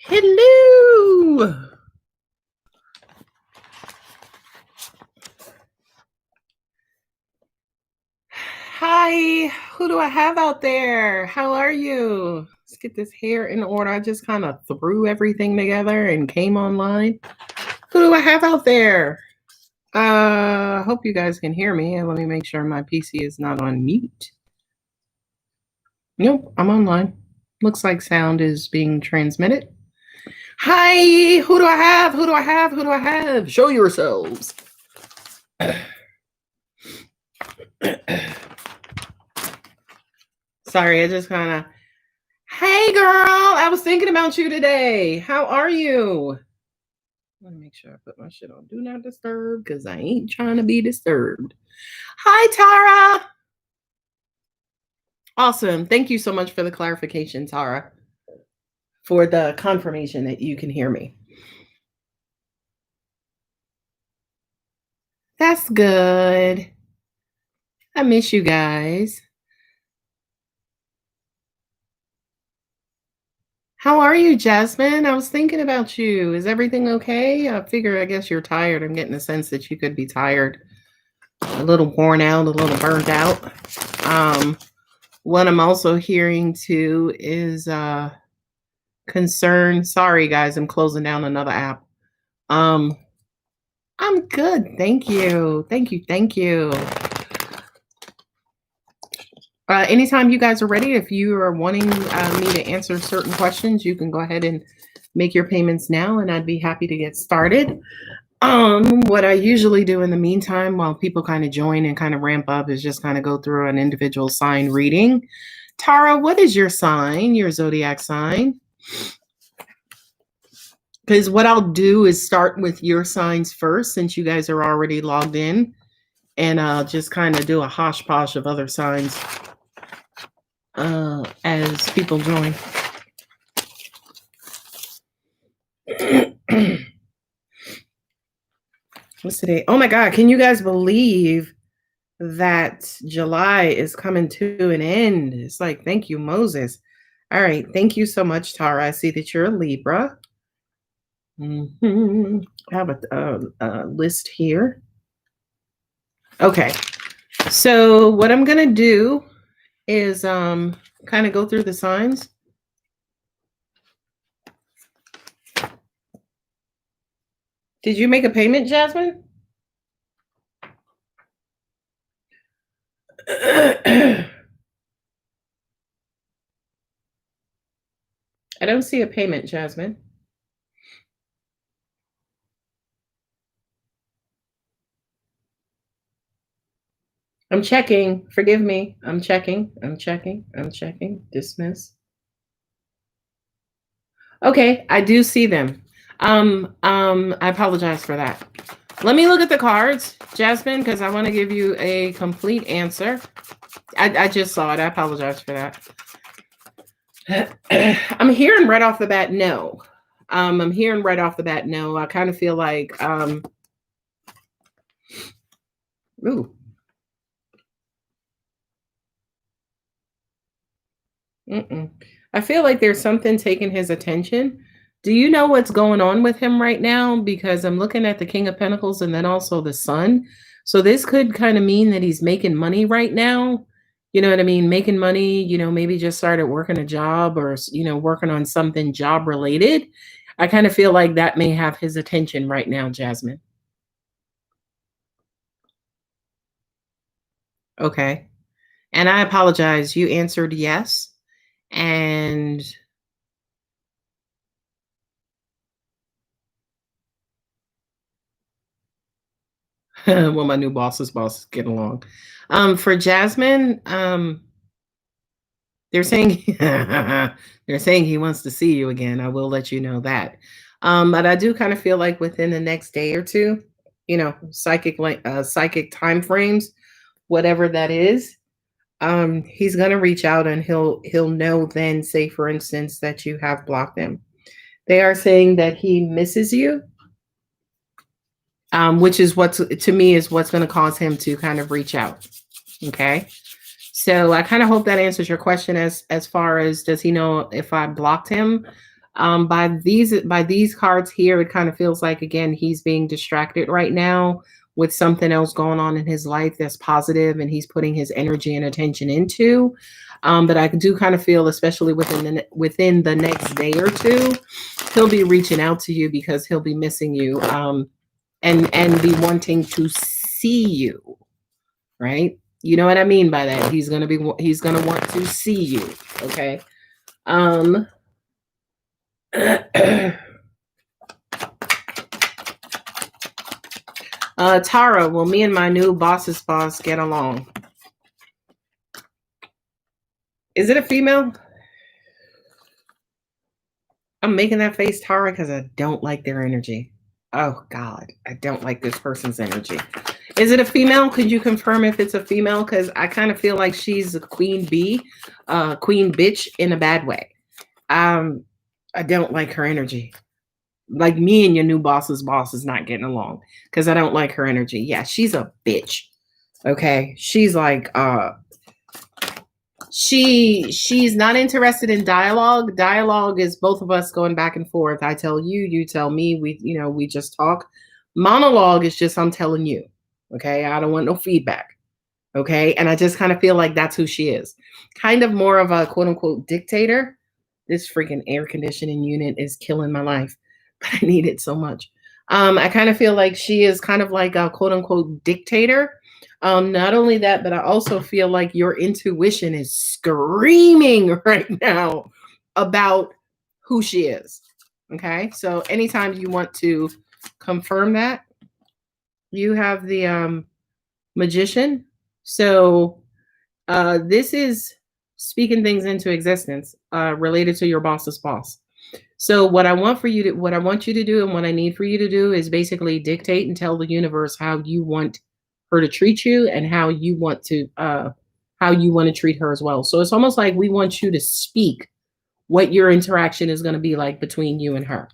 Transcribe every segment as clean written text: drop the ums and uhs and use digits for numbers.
Hello. Hi, who do I have out there? How are you? Let's get this hair in order. I just kind of threw everything together and came online. Who do I have out there? Hope you guys can hear me. And let me make sure my PC is not on mute. Nope, I'm online. Looks like sound is being transmitted. Hi, who do I have? Who do I have? Who do I have? Show yourselves. Sorry, I just kind of, hey girl, I was thinking about you today. How are you? Let me make sure I put my shit on do not disturb because I ain't trying to be disturbed. Hi, Tara. Awesome. Thank you so much for the clarification, Tara, for the confirmation that you can hear me. That's good. I miss you guys. How are you, Jasmine? I was thinking about you. Is everything okay? I guess you're tired. I'm getting the sense that you could be tired, a little worn out, a little burnt out. What I'm also hearing too is concern. Sorry, guys, I'm closing down another app. I'm good. Thank you. Thank you. Thank you. Anytime you guys are ready, if you are wanting me to answer certain questions, you can go ahead and make your payments now, and I'd be happy to get started. What I usually do in the meantime, while people kind of join and kind of ramp up, is just kind of go through an individual sign reading. Tara, what is your sign, your zodiac sign? Because what I'll do is start with your signs first, since you guys are already logged in, and I'll just kind of do a hosh-posh of other signs as people join. What's today? Oh my God, can you guys believe that July is coming to an end? It's like, thank you, Moses. All right, thank you so much, Tara. I see that you're a Libra. I have a list here. Okay, so what I'm gonna do is kind of go through the signs. Did you make a payment, Jasmine? I don't see a payment, Jasmine. I'm checking. Forgive me. I'm checking. Dismiss. Okay, I do see them. I apologize for that. Let me look at the cards, Jasmine, because I want to give you a complete answer. I just saw it. I apologize for that. I'm hearing right off the bat, no. I'm hearing right off the bat, no. I kind of feel like, ooh. I feel like there's something taking his attention. Do you know what's going on with him right now? Because I'm looking at the King of Pentacles and then also the Sun. So this could kind of mean that he's making money right now. You know what I mean? Making money, maybe just started working a job or, working on something job related. I kind of feel like that may have his attention right now, Jasmine. Okay. And I apologize. You answered yes. And well, my new boss's boss get along. For Jasmine, they're saying they're saying he wants to see you again. I will let you know that. But I do kind of feel like within the next day or two, psychic time frames, whatever that is, he's gonna reach out and he'll know then, say for instance, that you have blocked him. They are saying that he misses you. Which is to me is what's going to cause him to kind of reach out. Okay. So I kind of hope that answers your question as far as does he know if I blocked him? By these cards here, it kind of feels like again he's being distracted right now with something else going on in his life that's positive, and he's putting his energy and attention into. But I do kind of feel, especially within the next day or two, he'll be reaching out to you because he'll be missing you, and be wanting to see you, right? You know what I mean by that? He's gonna want to see you. Okay. Um Tara, will me and my new boss's boss get along? Is it a female? I'm making that face, Tara, because I don't like their energy. Oh God, I don't like this person's energy. Is it a female? Could you confirm if it's a female? Because I kind of feel like she's a queen bee, queen bitch in a bad way. I don't like her energy. Like me and your new boss's boss is not getting along because I don't like her energy. Yeah, she's a bitch. Okay. She's like she's not interested in dialogue. Dialogue is both of us going back and forth. I tell you, you tell me, we just talk. Monologue is just I'm telling you. Okay? I don't want no feedback. Okay? And I just kind of feel like that's who she is. Kind of more of a quote unquote dictator. This freaking air conditioning unit is killing my life. I need it so much. I kind of feel like she is kind of like a quote unquote dictator. Not only that, but I also feel like your intuition is screaming right now about who she is. Okay. So anytime you want to confirm that, you have the magician. So this is speaking things into existence related to your boss's boss. So what I want you to do and what I need for you to do is basically dictate and tell the universe how you want her to treat you and how you want to treat her as well. So it's almost like we want you to speak what your interaction is going to be like between you and her.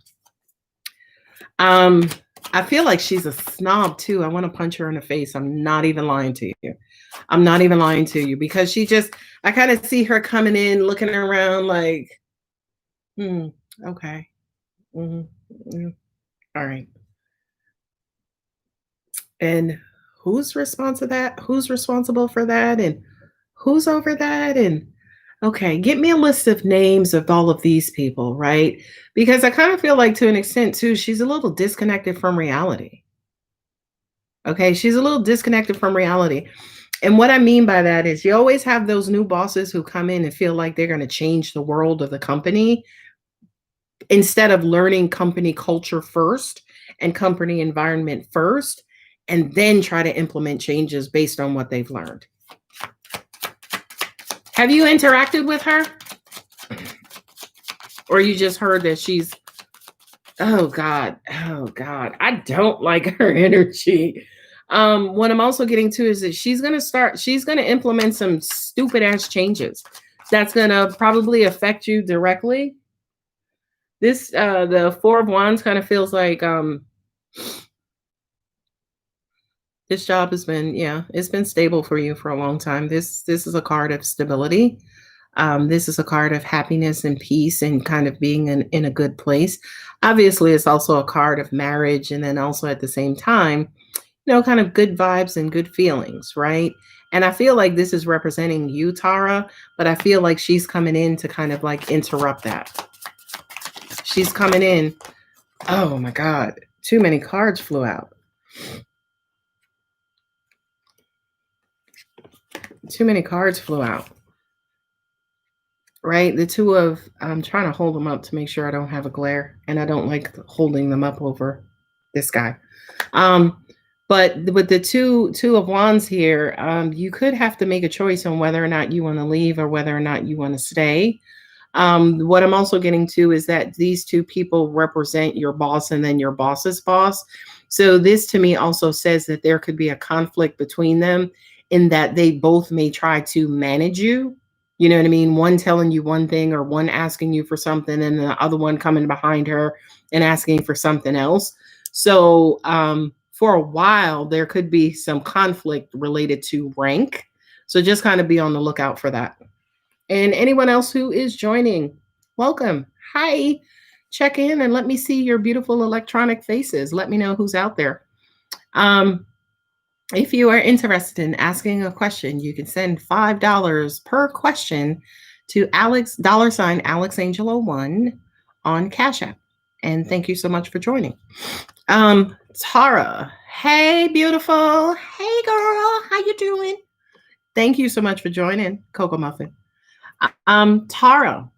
I feel like she's a snob too. I want to punch her in the face. I'm not even lying to you. I'm not even lying to you because I kind of see her coming in, looking around like, okay. Mm-hmm. All right. And who's responsible for that? And who's over that? And okay, get me a list of names of all of these people, right? Because I kind of feel like to an extent too, she's a little disconnected from reality. Okay, she's a little disconnected from reality. And what I mean by that is you always have those new bosses who come in and feel like they're going to change the world of the company instead of learning company culture first and company environment first, and then try to implement changes based on what they've learned. Have you interacted with her? Or you just heard that she's, oh God, I don't like her energy. What I'm also getting to is that she's going to implement some stupid ass changes that's going to probably affect you directly. This, the Four of Wands kind of feels like, this job has been, it's been stable for you for a long time. This is a card of stability. This is a card of happiness and peace and kind of being in a good place. Obviously, it's also a card of marriage. And then also at the same time, kind of good vibes and good feelings, right? And I feel like this is representing you, Tara, but I feel like she's coming in to kind of like interrupt that. She's coming in. Oh my God. Too many cards flew out. Too many cards flew out. Right? I'm trying to hold them up to make sure I don't have a glare. And I don't like holding them up over this guy. But with the two of Wands here, you could have to make a choice on whether or not you want to leave or whether or not you want to stay. What I'm also getting to is that these two people represent your boss and then your boss's boss. So this to me also says that there could be a conflict between them in that they both may try to manage you. You know what I mean? One telling you one thing or one asking you for something and the other one coming behind her and asking for something else. So for a while, there could be some conflict related to rank. So just kind of be on the lookout for that. And anyone else who is joining, welcome. Hi. Check in and let me see your beautiful electronic faces. Let me know who's out there. If you are interested in asking a question, you can send $5 per question to $AlexAngel01 on CashApp. And thank you so much for joining. Tara, hey, beautiful. Hey, girl, how you doing? Thank you so much for joining, Coco Muffin. Tara,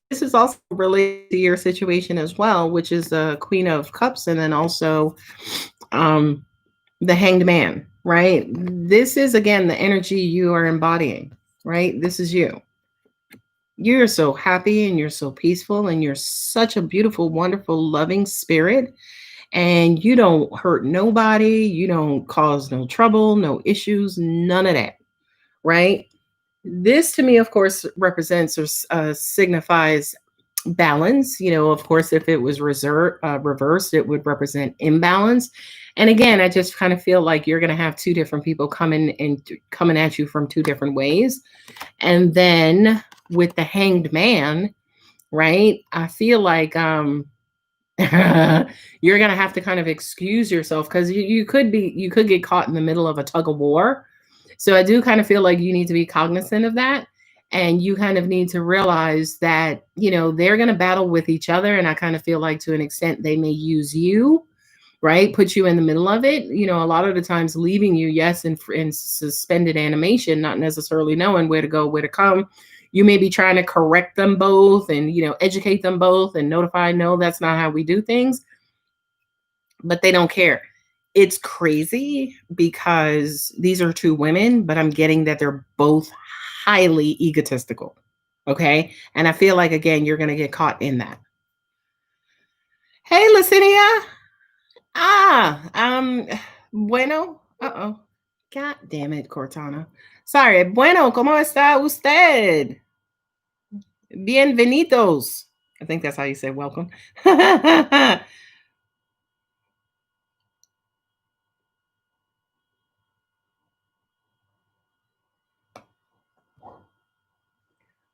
this is also related to your situation as well, which is the Queen of Cups, and then also the Hanged Man, right? This is, again, the energy you are embodying, right? This is you. You're so happy and you're so peaceful and you're such a beautiful, wonderful, loving spirit. And you don't hurt nobody. You don't cause no trouble, no issues, none of that, right? This to me, of course, represents or signifies balance. You know, of course, if it was reversed, it would represent imbalance. And again, I just kind of feel like you're going to have two different people coming at you from two different ways. And then with the Hanged Man, right? I feel like you're going to have to kind of excuse yourself because you could get caught in the middle of a tug of war. So I do kind of feel like you need to be cognizant of that. And you kind of need to realize that, you know, they're going to battle with each other. And I kind of feel like to an extent they may use you, right? Put you in the middle of it. You know, a lot of the times leaving you, yes, in suspended animation, not necessarily knowing where to go, where to come. You may be trying to correct them both and, you know, educate them both and notify, no, that's not how we do things. But they don't care. It's crazy because these are two women, but I'm getting that they're both highly egotistical. Okay. And I feel like, again, you're going to get caught in that. Hey, Lacinia. Bueno. Uh-oh. God damn it, Cortana. Sorry. Bueno, ¿cómo está usted? Bienvenidos. I think that's how you say welcome.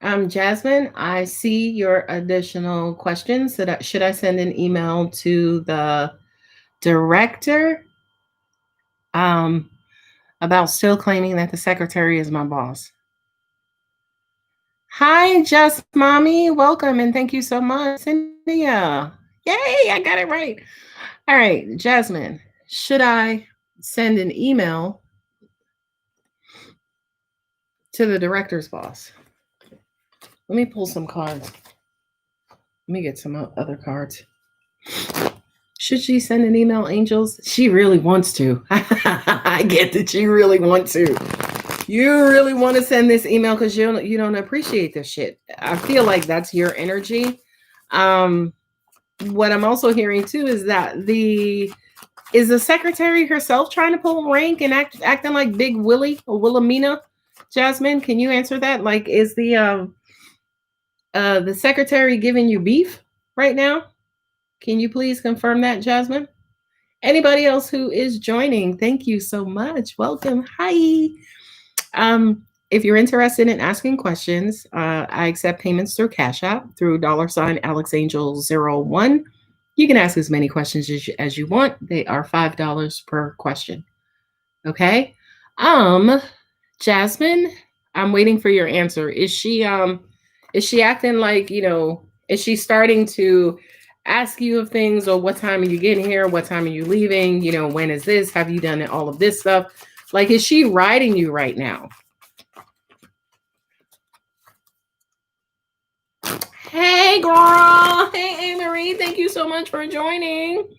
Jasmine, I see your additional questions. Should I send an email to the director about still claiming that the secretary is my boss? Hi, Just Mommy. Welcome and thank you so much. Cynthia. Yay, I got it right. All right, Jasmine, should I send an email to the director's boss? Let me pull some cards. Let me get some other cards. Should she send an email, angels? She really wants to. I get that you really want to. You really want to send this email because you don't appreciate this shit. I feel like that's your energy. What I'm also hearing too is that is the secretary herself trying to pull rank and acting like Big Willie or Wilhelmina? Jasmine, can you answer that? Like, is the secretary giving you beef right now? Can you please confirm that, Jasmine? Anybody else who is joining, thank you so much. Welcome. Hi. If you're interested in asking questions, I accept payments through CashApp through $AlexAngel01. You can ask as many questions as you want. They are $5 per question. Okay. Jasmine, I'm waiting for your answer. Is she acting like, you know, is she starting to ask you of things, or what time are you getting here? What time are you leaving? You know, when is this? Have you done all of this stuff? Like, is she riding you right now? Hey, girl. Hey, Marie. Thank you so much for joining.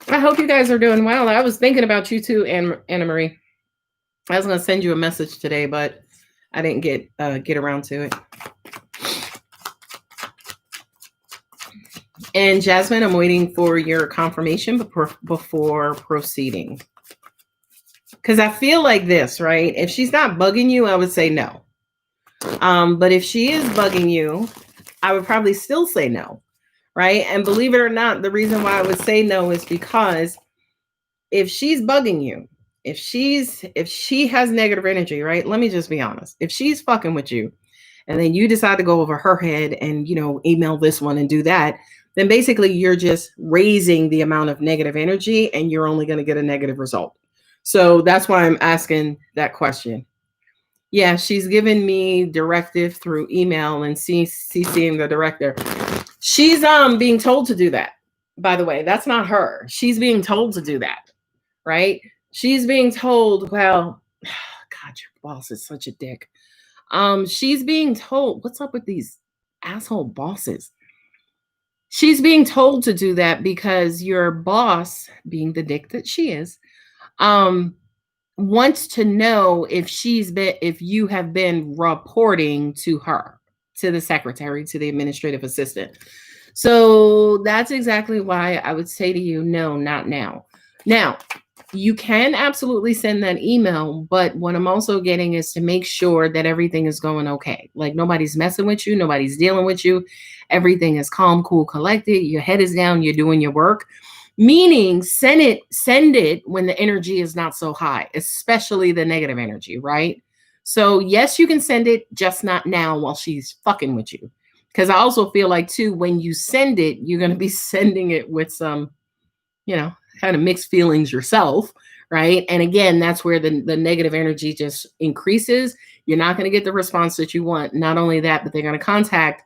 I hope you guys are doing well. I was thinking about you too, Anna Marie. I was going to send you a message today, but I didn't get around to it. And Jasmine, I'm waiting for your confirmation before proceeding. Because I feel like this, right? If she's not bugging you, I would say no. But if she is bugging you, I would probably still say no, right? And believe it or not, the reason why I would say no is because if she's bugging you, if she has negative energy, right? Let me just be honest. If she's fucking with you and then you decide to go over her head and, email this one and do that, then basically you're just raising the amount of negative energy and you're only going to get a negative result. So that's why I'm asking that question. Yeah, she's given me directive through email and CCing the director. She's being told to do that. By the way, that's not her. She's being told to do that, right? She's being told, well, God, your boss is such a dick. She's being told, what's up with these asshole bosses? She's being told to do that because your boss, being the dick that she is, wants to know if you have been reporting to her, to the secretary, to the administrative assistant. So that's exactly why I would say to you, no, not now. Now, you can absolutely send that email, but what I'm also getting is to make sure that everything is going okay. Like nobody's messing with you, nobody's dealing with you. Everything is calm, cool, collected. Your head is down, you're doing your work. Meaning send it when the energy is not so high, especially the negative energy, right? So yes, you can send it, just not now while she's fucking with you. Because I also feel like too, when you send it, you're going to be sending it with some, kind of mixed feelings yourself, right? And again, that's where the negative energy just increases. You're not going to get the response that you want. Not only that, but they're going to contact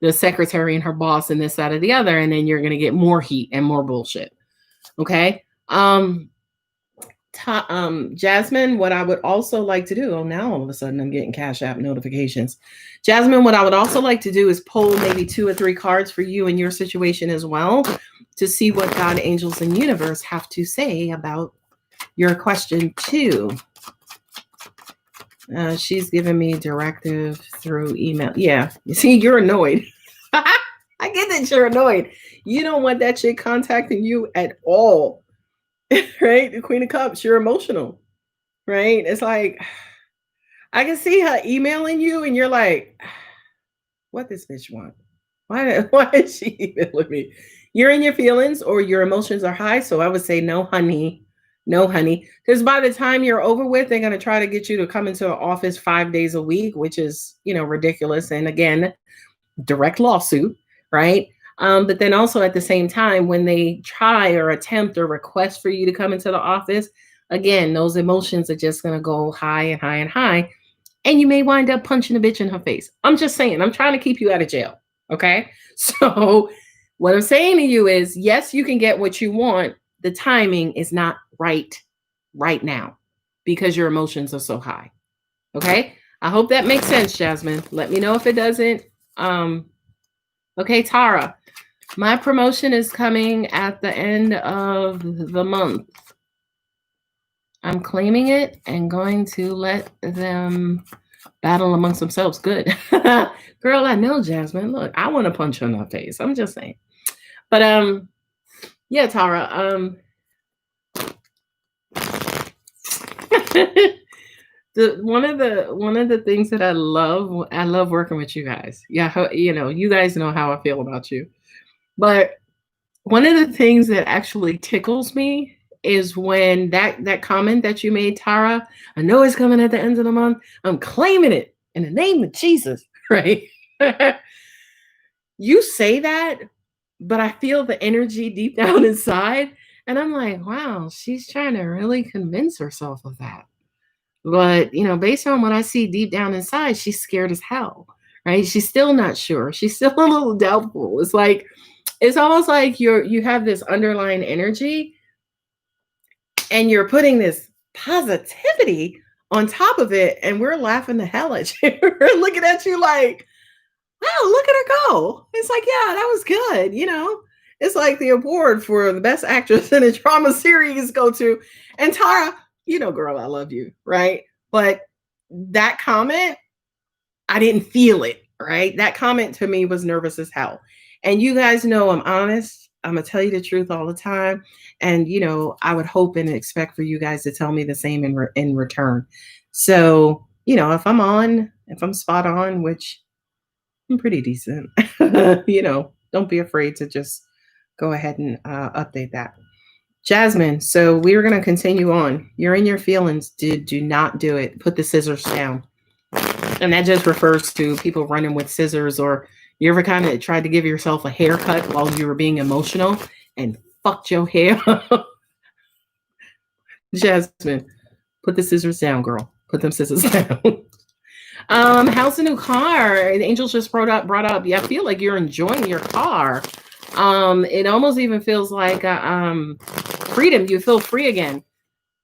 the secretary and her boss and this, that, or the other, and then you're going to get more heat and more bullshit. Okay. Jasmine, what I would also like to do, now all of a sudden I'm getting Cash App notifications. Jasmine, what I would also like to do is pull maybe 2 or 3 cards for you and your situation as well to see what God, angels, and universe have to say about your question too. She's giving me directive through email. Yeah, you see, you're annoyed. I get that you're annoyed. You don't want that shit contacting you at all, right? The Queen of Cups, you're emotional, right? It's like, I can see her emailing you and you're like, what this bitch want? Why is she emailing me? You're in your feelings or your emotions are high. So I would say, no, honey. No, honey. Because by the time you're over with, they're going to try to get you to come into the office 5 days a week, which is, ridiculous. And again, direct lawsuit, right? But then also at the same time, when they try or attempt or request for you to come into the office, again, those emotions are just going to go high and high and high. And you may wind up punching a bitch in her face. I'm just saying, I'm trying to keep you out of jail. Okay. So what I'm saying to you is, yes, you can get what you want. The timing is not right now because your emotions are so high. Okay. I hope that makes sense, Jasmine. Let me know if it doesn't. Okay, Tara, my promotion is coming at the end of the month. I'm claiming it and going to let them battle amongst themselves. Good. Girl, I know, Jasmine. Look, I want to punch her in her face. I'm just saying. But yeah, Tara, one of the things that I love working with you guys. Yeah, you guys know how I feel about you. But one of the things that actually tickles me is when that comment that you made, Tara, I know it's coming at the end of the month. I'm claiming it in the name of Jesus, right? You say that, but I feel the energy deep down inside. And I'm like, wow, she's trying to really convince herself of that. But, based on what I see deep down inside, she's scared as hell, right? She's still not sure. She's still a little doubtful. It's almost like you have this underlying energy and you're putting this positivity on top of it. And we're laughing the hell at you. We're looking at you like, wow, look at her go. It's like, yeah, that was good. It's like the award for the best actress in a drama series go to. And Tara, girl, I love you, right? But that comment, I didn't feel it, right? That comment to me was nervous as hell. And you guys know I'm honest. I'm going to tell you the truth all the time. And, I would hope and expect for you guys to tell me the same in return. So, if I'm spot on, which I'm pretty decent, don't be afraid to just go ahead and update that. Jasmine, so we're going to continue on. You're in your feelings. Do not do it. Put the scissors down. And that just refers to people running with scissors, or you ever kind of tried to give yourself a haircut while you were being emotional and fucked your hair up? Jasmine, put the scissors down, girl. Put them scissors down. How's the new car? The angels just brought up. Yeah, I feel like you're enjoying your car. It almost even feels like freedom. You feel free again.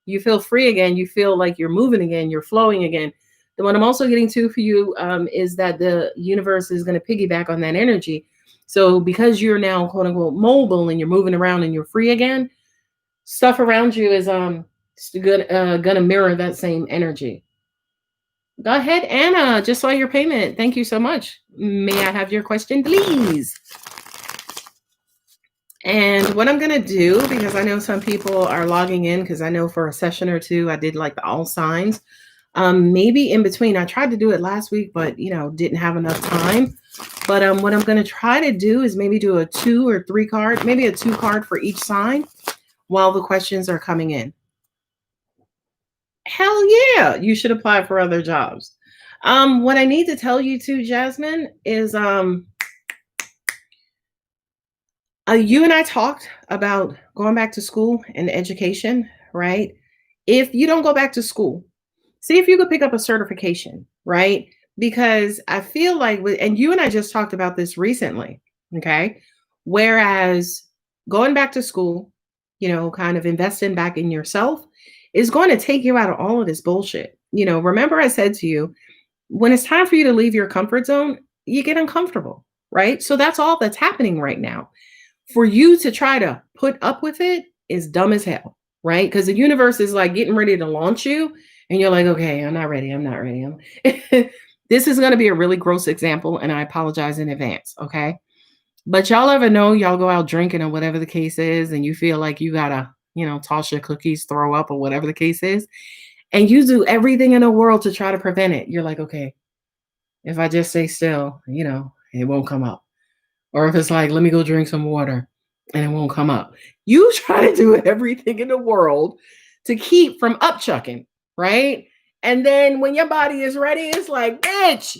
You feel free again. You feel like you're moving again. You're flowing again. The one I'm also getting to for you is that the universe is going to piggyback on that energy. So because you're now quote unquote mobile and you're moving around and you're free again, stuff around you is gonna mirror that same energy. Go ahead, Anna. Just saw your payment. Thank you so much. May I have your question, please? And what I'm going to do, because I know some people are logging in, because I know for a session or two, I did like the all signs. Maybe in between, I tried to do it last week, but, didn't have enough time. But what I'm going to try to do is maybe do a 2 or 3 card, maybe a 2 card for each sign while the questions are coming in. Hell yeah, you should apply for other jobs. What I need to tell you too, Jasmine, is you and I talked about going back to school and education, right? If you don't go back to school, see if you could pick up a certification, right? Because I feel like, and you and I just talked about this recently, okay? Whereas going back to school, kind of investing back in yourself is going to take you out of all of this bullshit. Remember I said to you, when it's time for you to leave your comfort zone, you get uncomfortable, right? So that's all that's happening right now. For you to try to put up with it is dumb as hell, right? Because the universe is like getting ready to launch you and you're like, okay, I'm not ready. This is going to be a really gross example and I apologize in advance, okay? But y'all ever know y'all go out drinking or whatever the case is and you feel like you gotta, toss your cookies, throw up or whatever the case is, and you do everything in the world to try to prevent it. You're like, okay, if I just stay still, it won't come up. Or if it's like, let me go drink some water and it won't come up. You try to do everything in the world to keep from upchucking, right? And then when your body is ready, it's like, bitch,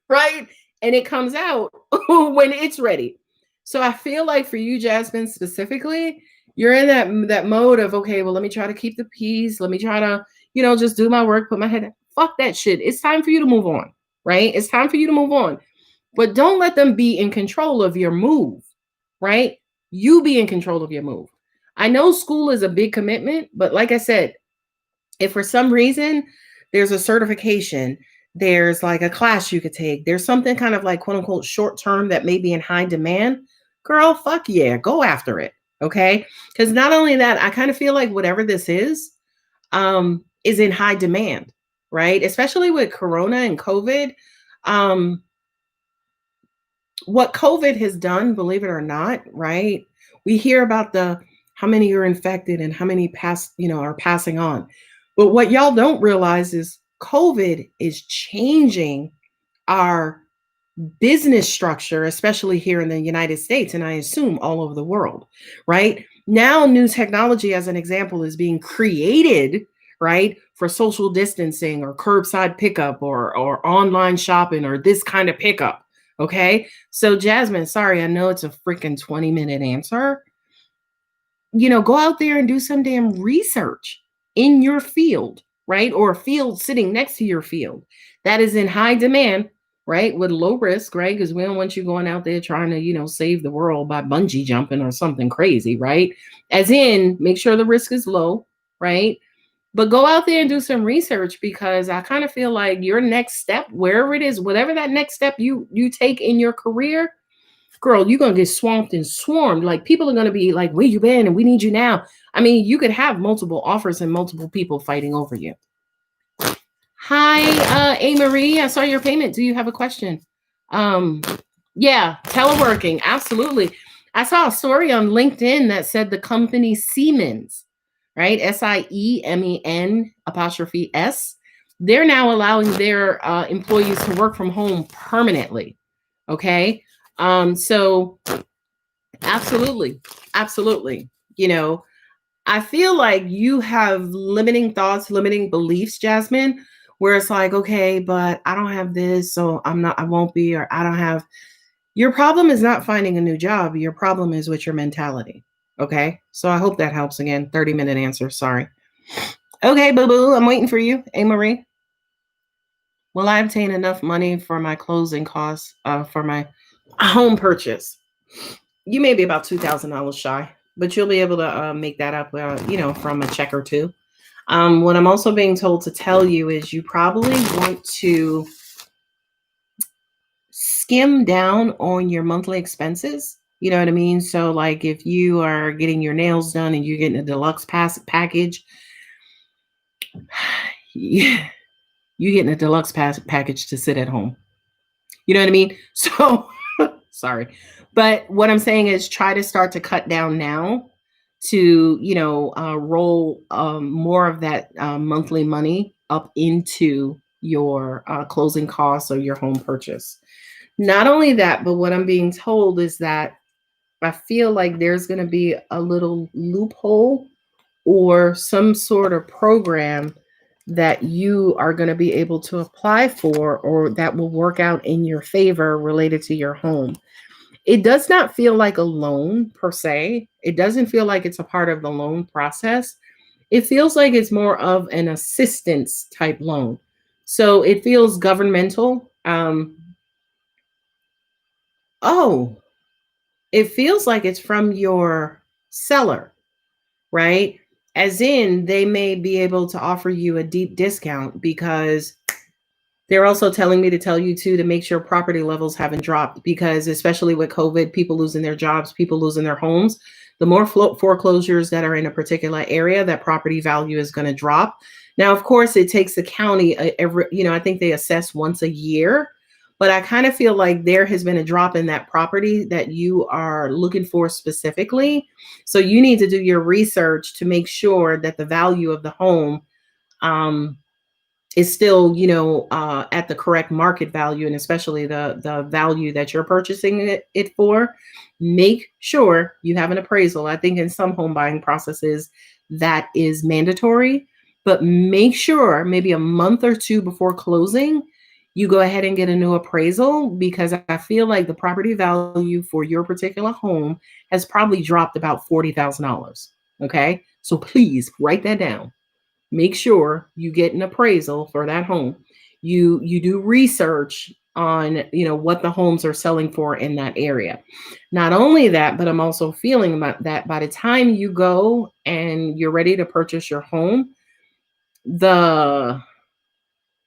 right? And it comes out when it's ready. So I feel like for you, Jasmine, specifically, you're in that mode of, okay, well, let me try to keep the peace. Let me try to, just do my work, put my head, fuck that shit. It's time for you to move on, right? It's time for you to move on. But don't let them be in control of your move, right? You be in control of your move. I know school is a big commitment, but like I said, if for some reason there's a certification, there's like a class you could take, there's something kind of like quote unquote short term that may be in high demand, girl, fuck yeah, go after it. Okay. Because not only that, I kind of feel like whatever this is in high demand, right? Especially with Corona and COVID. What COVID has done, believe it or not, right? We hear about how many are infected and how many are passing on. But what y'all don't realize is COVID is changing our business structure, especially here in the United States, and I assume all over the world, right? Now, new technology, as an example, is being created, right, for social distancing or curbside pickup or online shopping or this kind of pickup. Okay. So Jasmine, sorry, I know it's a freaking 20-minute answer. Go out there and do some damn research in your field, right? Or a field sitting next to your field that is in high demand, right? With low risk, right? Because we don't want you going out there trying to, save the world by bungee jumping or something crazy, right? As in, make sure the risk is low, right? But go out there and do some research, because I kind of feel like your next step, wherever it is, whatever that next step you take in your career, girl, you're going to get swamped and swarmed. Like people are going to be like, where you been? And we need you now. I mean, you could have multiple offers and multiple people fighting over you. Hi, A. Marie. I saw your payment. Do you have a question? Yeah, teleworking. Absolutely. I saw a story on LinkedIn that said the company Siemens, right? SIEMEN''S. They're now allowing their employees to work from home permanently. Okay. So absolutely. I feel like you have limiting thoughts, limiting beliefs, Jasmine, where it's like, okay, but I don't have this, so I won't be, or I don't have. Your problem is not finding a new job. Your problem is with your mentality. Okay. So I hope that helps. Again, 30-minute answer. Sorry. Okay, boo boo. I'm waiting for you. Hey, Marie. Will I obtain enough money for my closing costs for my home purchase? You may be about $2,000 shy, but you'll be able to make that up, from a check or two. What I'm also being told to tell you is you probably want to skim down on your monthly expenses. You know what I mean? So, like, if you are getting your nails done and you're getting a deluxe package, you getting a deluxe package to sit at home. You know what I mean? So, sorry. But what I'm saying is try to start to cut down now to, roll more of that monthly money up into your closing costs or your home purchase. Not only that, but what I'm being told is that I feel like there's going to be a little loophole or some sort of program that you are going to be able to apply for or that will work out in your favor related to your home. It does not feel like a loan per se. It doesn't feel like it's a part of the loan process. It feels like it's more of an assistance type loan. So it feels governmental. Oh, it feels like it's from your seller, right? As in, they may be able to offer you a deep discount because they're also telling me to tell you too to make sure property levels haven't dropped because, especially with COVID, people losing their jobs, people losing their homes, the more foreclosures that are in a particular area, that property value is going to drop. Now, of course, it takes the county I think they assess once a year. But I kind of feel like there has been a drop in that property that you are looking for specifically. So you need to do your research to make sure that the value of the home is still, at the correct market value, and especially the value that you're purchasing it for. Make sure you have an appraisal. I think in some home buying processes that is mandatory, but make sure maybe a month or two before closing, you go ahead and get a new appraisal because I feel like the property value for your particular home has probably dropped about $40,000. Okay. So please write that down. Make sure you get an appraisal for that home. You do research on, what the homes are selling for in that area. Not only that, but I'm also feeling about that by the time you go and you're ready to purchase your home, the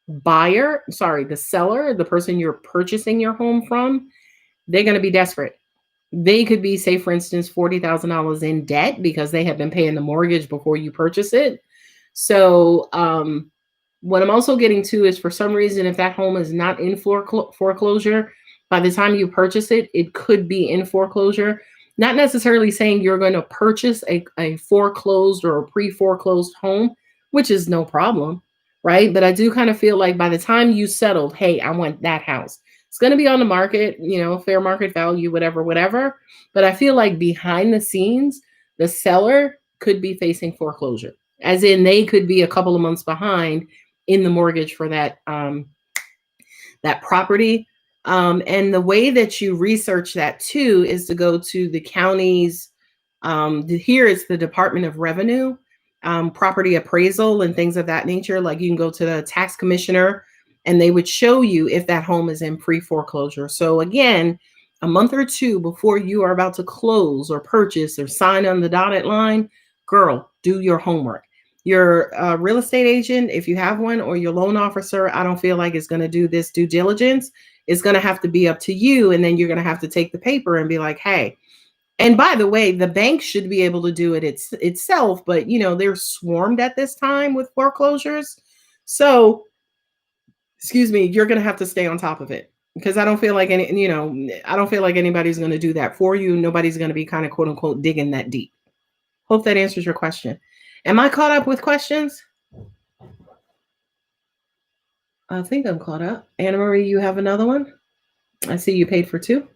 the seller, the person you're purchasing your home from, they're going to be desperate. They could be, say, for instance, $40,000 in debt because they have been paying the mortgage before you purchase it. So, what I'm also getting to is for some reason, if that home is not in foreclosure, by the time you purchase it, it could be in foreclosure. Not necessarily saying you're going to purchase a foreclosed or a pre-foreclosed home, which is no problem, right? But I do kind of feel like by the time you settled, hey, I want that house. It's going to be on the market, fair market value, whatever, whatever. But I feel like behind the scenes, the seller could be facing foreclosure, as in they could be a couple of months behind in the mortgage for that property. And the way that you research that too is to go to the county's, here it's the Department of Revenue, property appraisal and things of that nature. Like you can go to the tax commissioner and they would show you if that home is in pre-foreclosure. So again, a month or two before you are about to close or purchase or sign on the dotted line, girl, do your homework. Your real estate agent, if you have one, or your loan officer, I don't feel like it's going to do this due diligence. It's going to have to be up to you. And then you're going to have to take the paper and be like, hey, and by the way, the bank should be able to do it itself, but they're swarmed at this time with foreclosures. So, excuse me, you're going to have to stay on top of it because I don't feel like I don't feel like anybody's going to do that for you. Nobody's going to be kind of quote unquote digging that deep. Hope that answers your question. Am I caught up with questions? I think I'm caught up. Anna Marie, you have another one? I see you paid for two.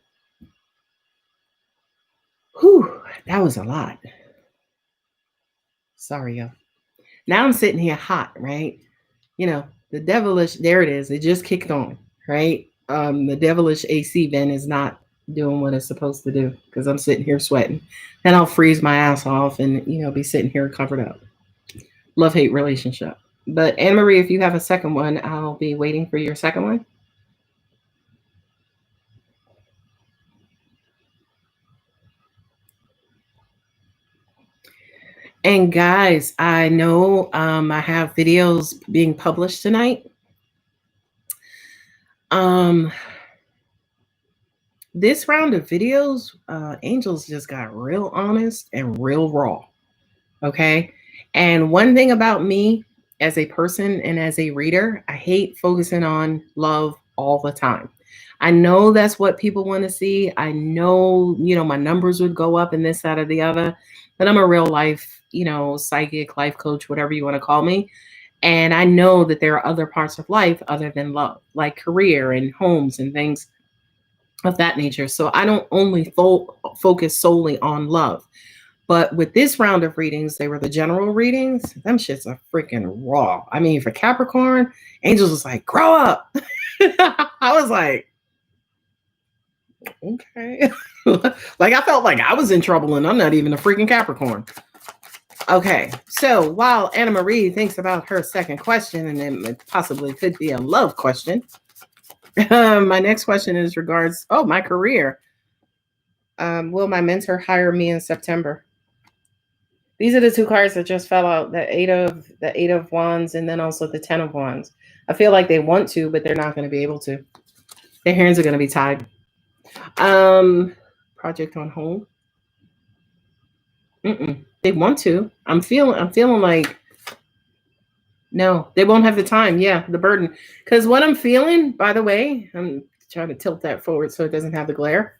Whew, that was a lot. Sorry, yo. Now I'm sitting here hot, right? You know, the devilish, there it is. It just kicked on, right? The devilish AC vent is not doing what it's supposed to do because I'm sitting here sweating. Then I'll freeze my ass off and, be sitting here covered up. Love hate relationship. But Anne Marie, if you have a second one, I'll be waiting for your second one. And guys, I know I have videos being published tonight. This round of videos, Angels just got real honest and real raw. Okay. And one thing about me as a person and as a reader, I hate focusing on love all the time. I know that's what people want to see. I know, my numbers would go up and this, that, or the other, but I'm a real life, psychic, life coach, whatever you want to call me. And I know that there are other parts of life other than love, like career and homes and things of that nature. So I don't only focus solely on love. But with this round of readings, they were the general readings. Them shits are freaking raw. I mean, for Capricorn, Angels was like, grow up. I was like, okay. Like I felt like I was in trouble and I'm not even a freaking Capricorn. Okay, so while Anna Marie thinks about her second question, and it possibly could be a love question, my next question is regards, my career. Will my mentor hire me in September? These are the two cards that just fell out, the eight of wands and then also the 10 of wands. I feel like they want to, but they're not going to be able to. Their hands are going to be tied. Project on hold. They want to. I'm feeling like, no, they won't have the time. Yeah, the burden. Because what I'm feeling, by the way, I'm trying to tilt that forward so it doesn't have the glare.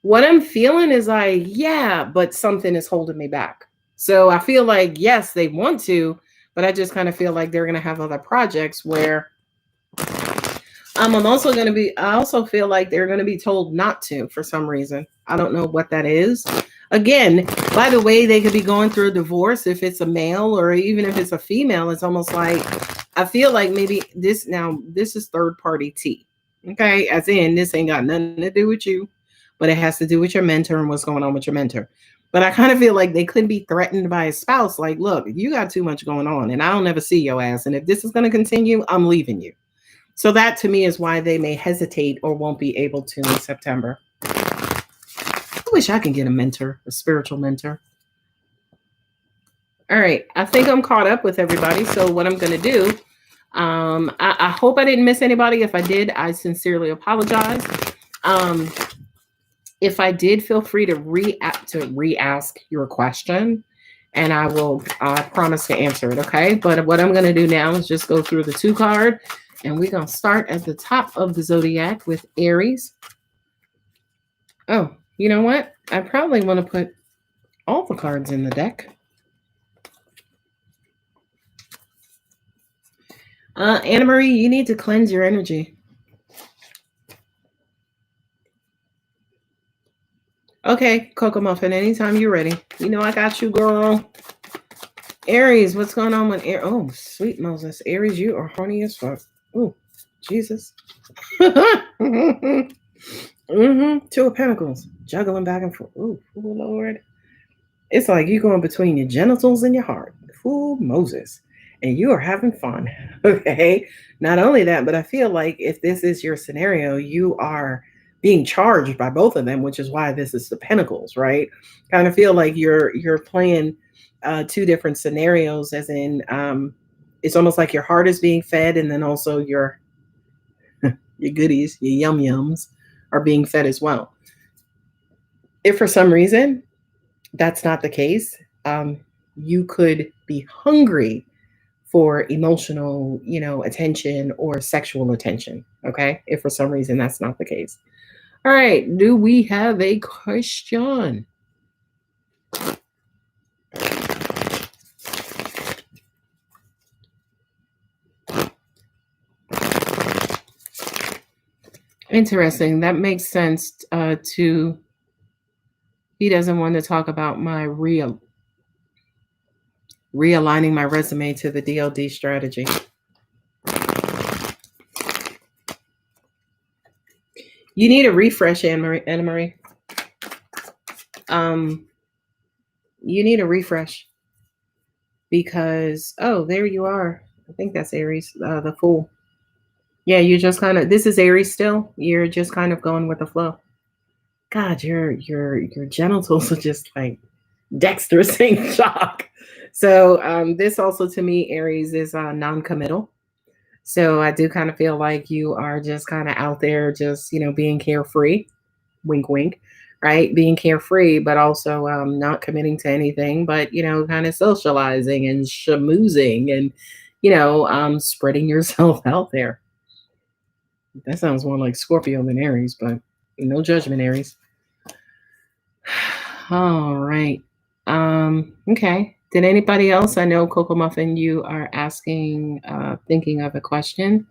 What I'm feeling is like, yeah, but something is holding me back. So I feel like, yes, they want to, but I just kind of feel like they're going to have other projects where I also feel like they're going to be told not to for some reason. I don't know what that is. Again, by the way, they could be going through a divorce if it's a male, or even if it's a female. It's almost like, I feel like maybe this is third party tea. Okay. As in, this ain't got nothing to do with you, but it has to do with your mentor and what's going on with your mentor. But I kind of feel like they could be threatened by a spouse. Like, look, you got too much going on and I don't ever see your ass. And if this is going to continue, I'm leaving you. So that to me is why they may hesitate or won't be able to in September. I wish I could get a mentor, a spiritual mentor. All right. I think I'm caught up with everybody. So what I'm going to do, I hope I didn't miss anybody. If I did, I sincerely apologize. If I did, feel free to re-ask your question, and I will promise to answer it, okay? But what I'm going to do now is just go through the 2 card, and we're going to start at the top of the zodiac with Aries. Oh, you know what? I probably want to put all the cards in the deck. Anna Marie, you need to cleanse your energy. Okay, Coco Muffin, anytime you're ready. You know I got you, girl. Aries, what's going on with Aries? Oh, sweet Moses. Aries, you are horny as fuck. Oh, Jesus. 2 of Pentacles. Juggling back and forth. Oh, Lord. It's like you're going between your genitals and your heart. Fool Moses. And you are having fun. Okay. Not only that, but I feel like if this is your scenario, you are being charged by both of them, which is why this is the Pentacles, right? Kind of feel like you're playing 2 different scenarios, as in it's almost like your heart is being fed, and then also your goodies, your yum yums are being fed as well. If for some reason that's not the case, you could be hungry for emotional, attention or sexual attention. Okay. If for some reason that's not the case. All right. Do we have a question? Interesting. That makes sense he doesn't want to talk about my real. Realigning my resume to the DLD strategy. You need a refresh, Anna Marie. You need a refresh because, oh, there you are. I think that's Aries, the Fool. Yeah, you're just kind of, this is Aries still. You're just kind of going with the flow. God, your genitals are just like dexterous in shock. So this also to me, Aries, is non-committal. So I do kind of feel like you are just kind of out there, just, being carefree, wink, wink, right? Being carefree, but also not committing to anything, but, kind of socializing and schmoozing and, spreading yourself out there. That sounds more like Scorpio than Aries, but no judgment, Aries. All right. Okay. Did anybody else? I know Coco Muffin, you are asking, thinking of a question.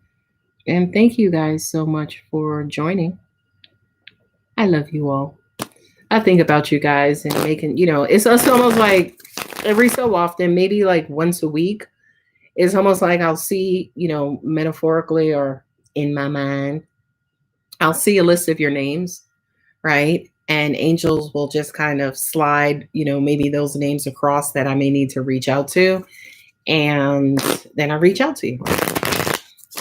And thank you guys so much for joining. I love you all. I think about you guys and making, it's almost like every so often, maybe like once a week, it's almost like I'll see, metaphorically or in my mind, I'll see a list of your names, right? And angels will just kind of slide, maybe those names across that I may need to reach out to. And then I reach out to you.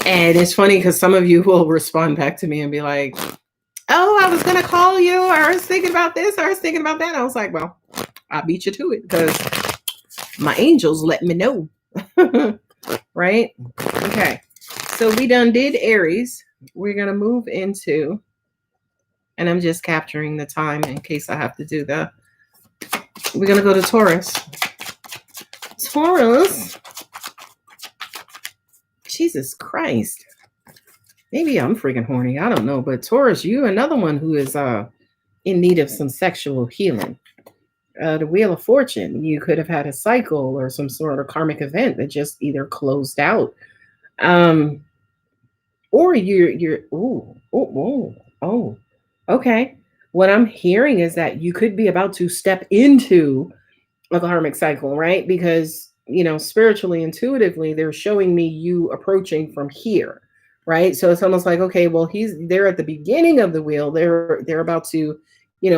And it's funny because some of you will respond back to me and be like, oh, I was going to call you. I was thinking about this. I was thinking about that. I was like, well, I beat you to it because my angels let me know. Right? Okay. So we done did Aries. We're going to move into, and I'm just capturing the time in case I have to do that. We're going to go to Taurus. Taurus. Jesus Christ. Maybe I'm freaking horny. I don't know. But Taurus, you another one who is in need of some sexual healing. The Wheel of Fortune. You could have had a cycle or some sort of karmic event that just either closed out. Or you're okay. What I'm hearing is that you could be about to step into a karmic cycle, right? Because, spiritually, intuitively, they're showing me you approaching from here, right? So it's almost like, okay, well, they're at the beginning of the wheel. They're about to,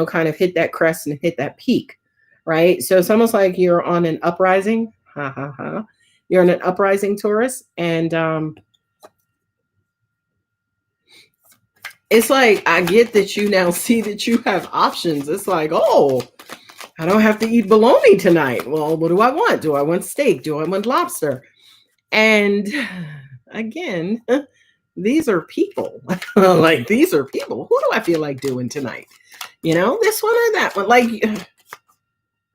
kind of hit that crest and hit that peak, right? So it's almost like you're on an uprising. You're on an uprising, Taurus, and it's like, I get that you now see that you have options. It's like, oh, I don't have to eat bologna tonight. Well, what do I want? Do I want steak? Do I want lobster? And again, these are people. Like, these are people. Who do I feel like doing tonight? This one or that one? Like,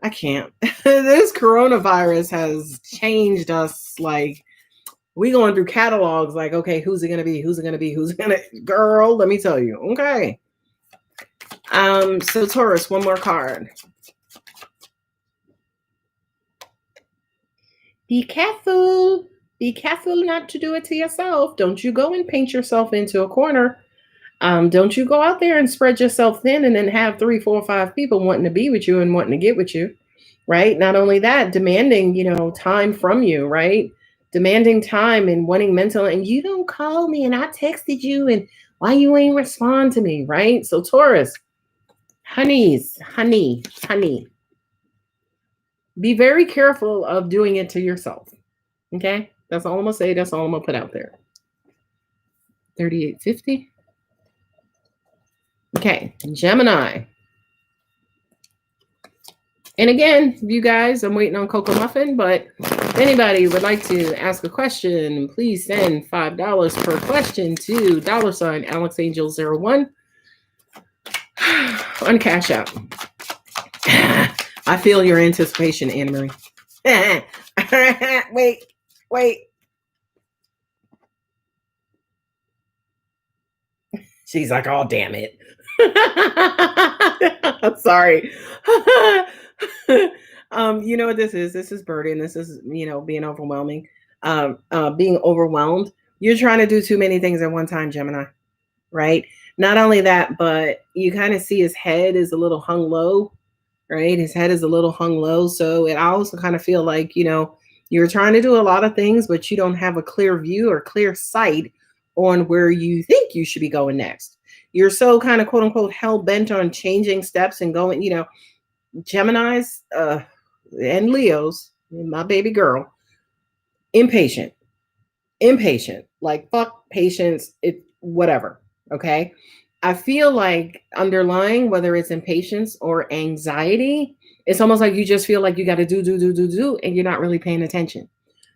I can't. This coronavirus has changed us. Like, we going through catalogs like, okay, who's it going to be? Who's it going to be? Who's it going to, girl, let me tell you. Okay. So Taurus, one more card. Be careful. Be careful not to do it to yourself. Don't you go and paint yourself into a corner. Don't you go out there and spread yourself thin and then have 3, 4, 5 people wanting to be with you and wanting to get with you, right? Not only that, demanding, time from you, right? Demanding time and wanting mental, and you don't call me and I texted you and why you ain't respond to me, right? So Taurus, honey, be very careful of doing it to yourself. Okay? That's all I'm going to say. That's all I'm going to put out there. 3850. Okay. Gemini. And again, you guys, I'm waiting on Coco Muffin, but if anybody would like to ask a question, please send $5 per question to $AlexAngel01 on CashApp. I feel your anticipation, Anna Marie. Wait. She's like, oh, damn it. I'm sorry. You know what this is? This is burden. This is, being overwhelming. Being overwhelmed. You're trying to do too many things at one time, Gemini, right? Not only that, but you kind of see his head is a little hung low, right? His head is a little hung low. So I also kind of feel like, you're trying to do a lot of things, but you don't have a clear view or clear sight on where you think you should be going next. You're so kind of quote unquote hell bent on changing steps and going, Geminis and Leos, my baby girl, impatient, like fuck patience, it whatever. Okay. I feel like underlying, whether it's impatience or anxiety, it's almost like you just feel like you got to do, and you're not really paying attention.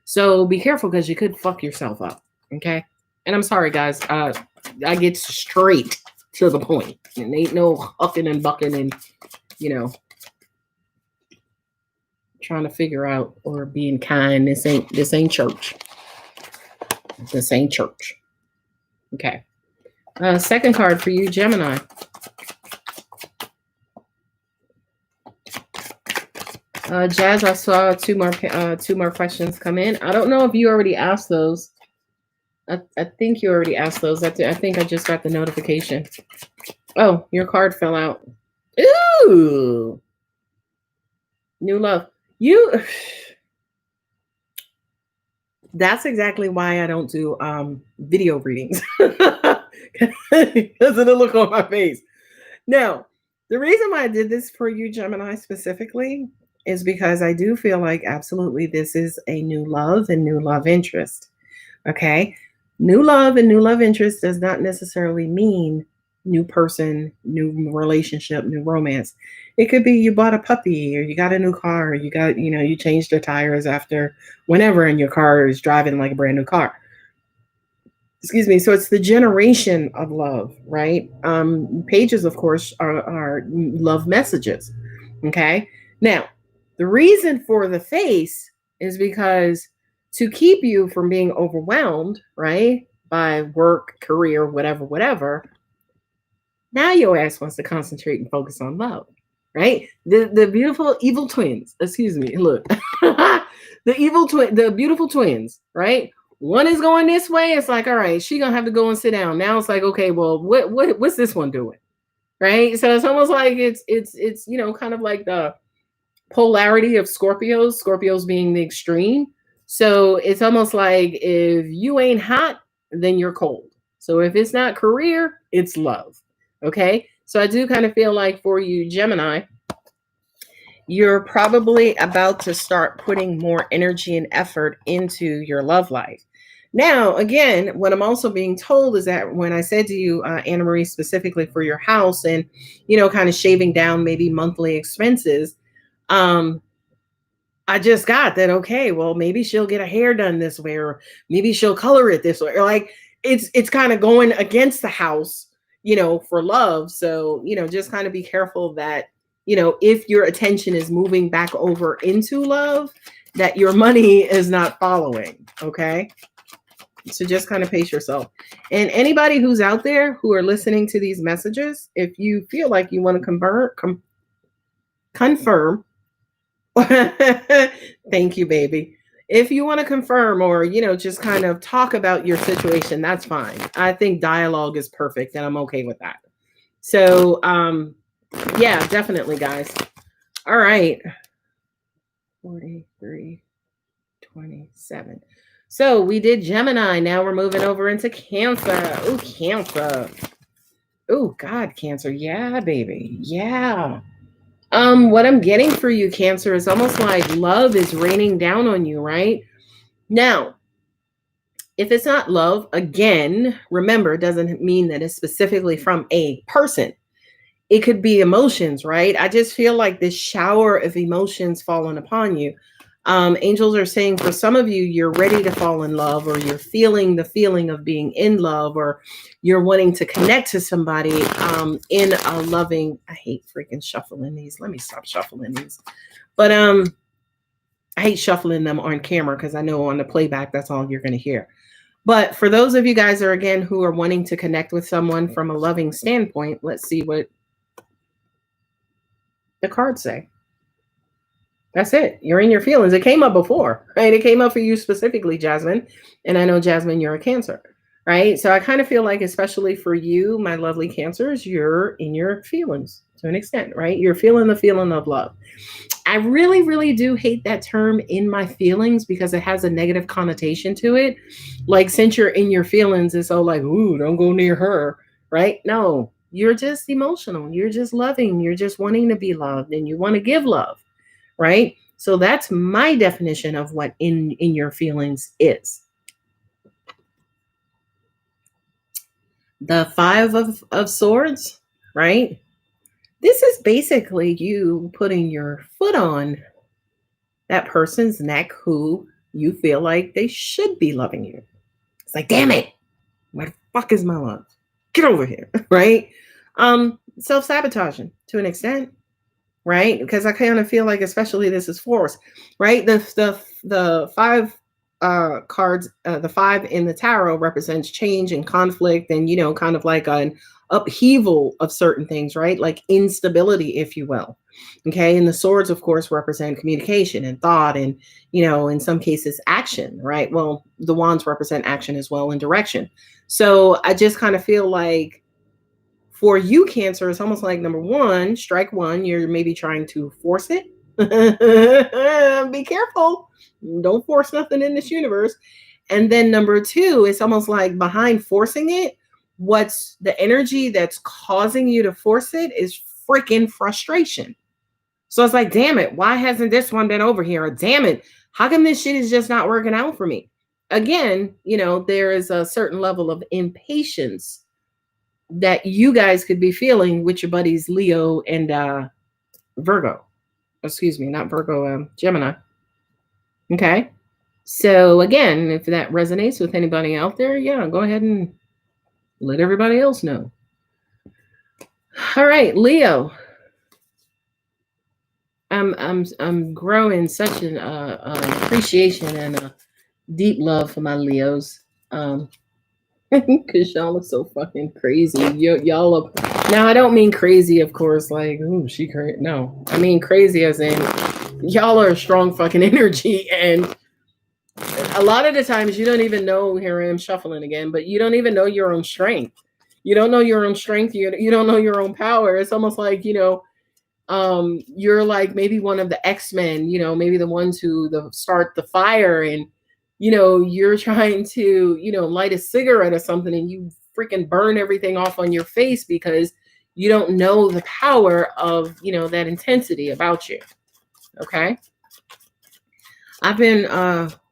So be careful because you could fuck yourself up. Okay. And I'm sorry, guys. I get straight to the point. And ain't no hucking and bucking and, trying to figure out or being kind. This ain't church. This ain't church. Okay. Second card for you, Gemini. Jazz, I saw two more questions come in. I don't know if you already asked those. I think you already asked those. I think I just got the notification. Oh, your card fell out. Ooh. New love. That's exactly why I don't do video readings. Because of the look on my face. Now, the reason why I did this for you, Gemini, specifically, is because I do feel like absolutely this is a new love and new love interest. Okay? New love and new love interest does not necessarily mean new person, new relationship, new romance. It could be you bought a puppy or you got a new car, or you got, you changed your tires after whenever, and your car is driving like a brand new car. Excuse me. So it's the generation of love, right? Pages, of course, are love messages. Okay. Now, the reason for the face is because to keep you from being overwhelmed, right, by work, career, whatever, now your ass wants to concentrate and focus on love, right? The beautiful evil twins, excuse me, look, the beautiful twins, right? One is going this way. It's like, all right, she's gonna have to go and sit down. Now it's like, okay, well, what's this one doing? Right? So it's almost like it's kind of like the polarity of Scorpios being the extreme. So it's almost like if you ain't hot, then you're cold. So if it's not career, it's love. Okay. So I do kind of feel like for you, Gemini, you're probably about to start putting more energy and effort into your love life. Now, again, what I'm also being told is that when I said to you, Anna Marie, specifically for your house and, kind of shaving down maybe monthly expenses, I just got that, okay, well, maybe she'll get her hair done this way, or maybe she'll color it this way, or like it's kind of going against the house, for love. So, just kind of be careful that, if your attention is moving back over into love, that your money is not following. Okay. So just kind of pace yourself. And anybody who's out there who are listening to these messages, if you feel like you want to confirm, thank you, baby. If you want to confirm or, just kind of talk about your situation, that's fine. I think dialogue is perfect and I'm okay with that. So, yeah, definitely, guys. All right. 43, 27. So we did Gemini. Now we're moving over into Cancer. Oh, Cancer. Oh, God, Cancer. Yeah, baby. Yeah. What I'm getting for you, Cancer, is almost like love is raining down on you, right? Now, if it's not love, again, remember, it doesn't mean that it's specifically from a person. It could be emotions, right? I just feel like this shower of emotions falling upon you. Angels are saying for some of you, you're ready to fall in love, or you're feeling the feeling of being in love, or you're wanting to connect to somebody in a loving, I hate freaking shuffling these. Let me stop shuffling these. But I hate shuffling them on camera because I know on the playback, that's all you're going to hear. But for those of you guys who are wanting to connect with someone from a loving standpoint, let's see what the cards say. That's it. You're in your feelings. It came up before, right? It came up for you specifically, Jasmine. And I know, Jasmine, you're a Cancer. right? So I kind of feel like, especially for you, my lovely Cancers, you're in your feelings to an extent, right? You're feeling the feeling of love. I really, really do hate that term in my feelings because it has a negative connotation to it. Like, since you're in your feelings, it's all like, ooh, don't go near her, right? No, you're just emotional. You're just loving. You're just wanting to be loved and you want to give love, right? So that's my definition of what in your feelings is. The Five of Swords, right? This is basically you putting your foot on that person's neck who you feel like they should be loving you. It's like, damn it, where the fuck is my love? Get over here, right? Self-sabotaging to an extent, right? Because I kind of feel like, especially this is force, right? The five cards, the five in the tarot represents change and conflict, and kind of like an upheaval of certain things, right? Like instability, if you will. Okay, and the swords, of course, represent communication and thought, and in some cases, action, right? Well, the wands represent action as well, and direction. So I just kind of feel like, for you, Cancer, it's almost like, number one, strike one, you're maybe trying to force it. Be careful. Don't force nothing in this universe. And then number two, it's almost like, behind forcing it, what's the energy that's causing you to force it is freaking frustration. So it's like, damn it, why hasn't this one been over here? Or damn it, how come this shit is just not working out for me? Again, there is a certain level of impatience that you guys could be feeling with your buddies Leo and Virgo. Excuse me, not Virgo, Gemini. Okay. So again, if that resonates with anybody out there, yeah, go ahead and let everybody else know. All right, Leo. I'm growing such an appreciation and a deep love for my Leos. Because y'all are so fucking crazy. Y'all are, now I don't mean crazy, of course, like, ooh, she crazy. No, I mean crazy as in, y'all are a strong fucking energy, and a lot of the times you don't even know, here I am shuffling again, but you don't even know your own strength. You don't know your own strength. You don't know your own power. It's almost like, you're like maybe one of the X-Men, maybe the ones who start the fire, and you're trying to, light a cigarette or something, and you freaking burn everything off on your face because you don't know the power of, that intensity about you. Okay. I've been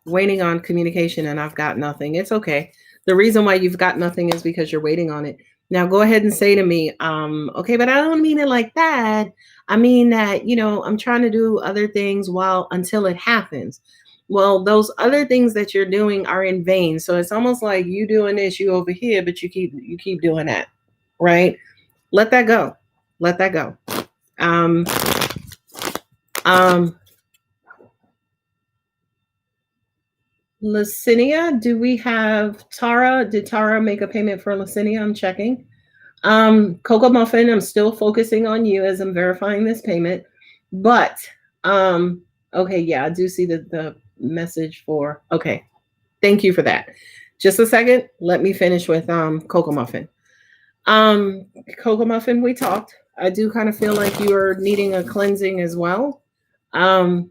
waiting on communication and I've got nothing. It's okay. The reason why you've got nothing is because you're waiting on it. Now go ahead and say to me, okay, but I don't mean it like that. I mean that, I'm trying to do other things until it happens. Well, those other things that you're doing are in vain. So it's almost like you doing this, you over here, but you keep doing that, right? Let that go. Let that go. Lacinia, do we have Tara? Did Tara make a payment for Lacinia? I'm checking. Coco Muffin, I'm still focusing on you as I'm verifying this payment. But okay, yeah, I do see the message for, okay. Thank you for that. Just a second. Let me finish with Coco Muffin. Coco Muffin, we talked. I do kind of feel like you are needing a cleansing as well. The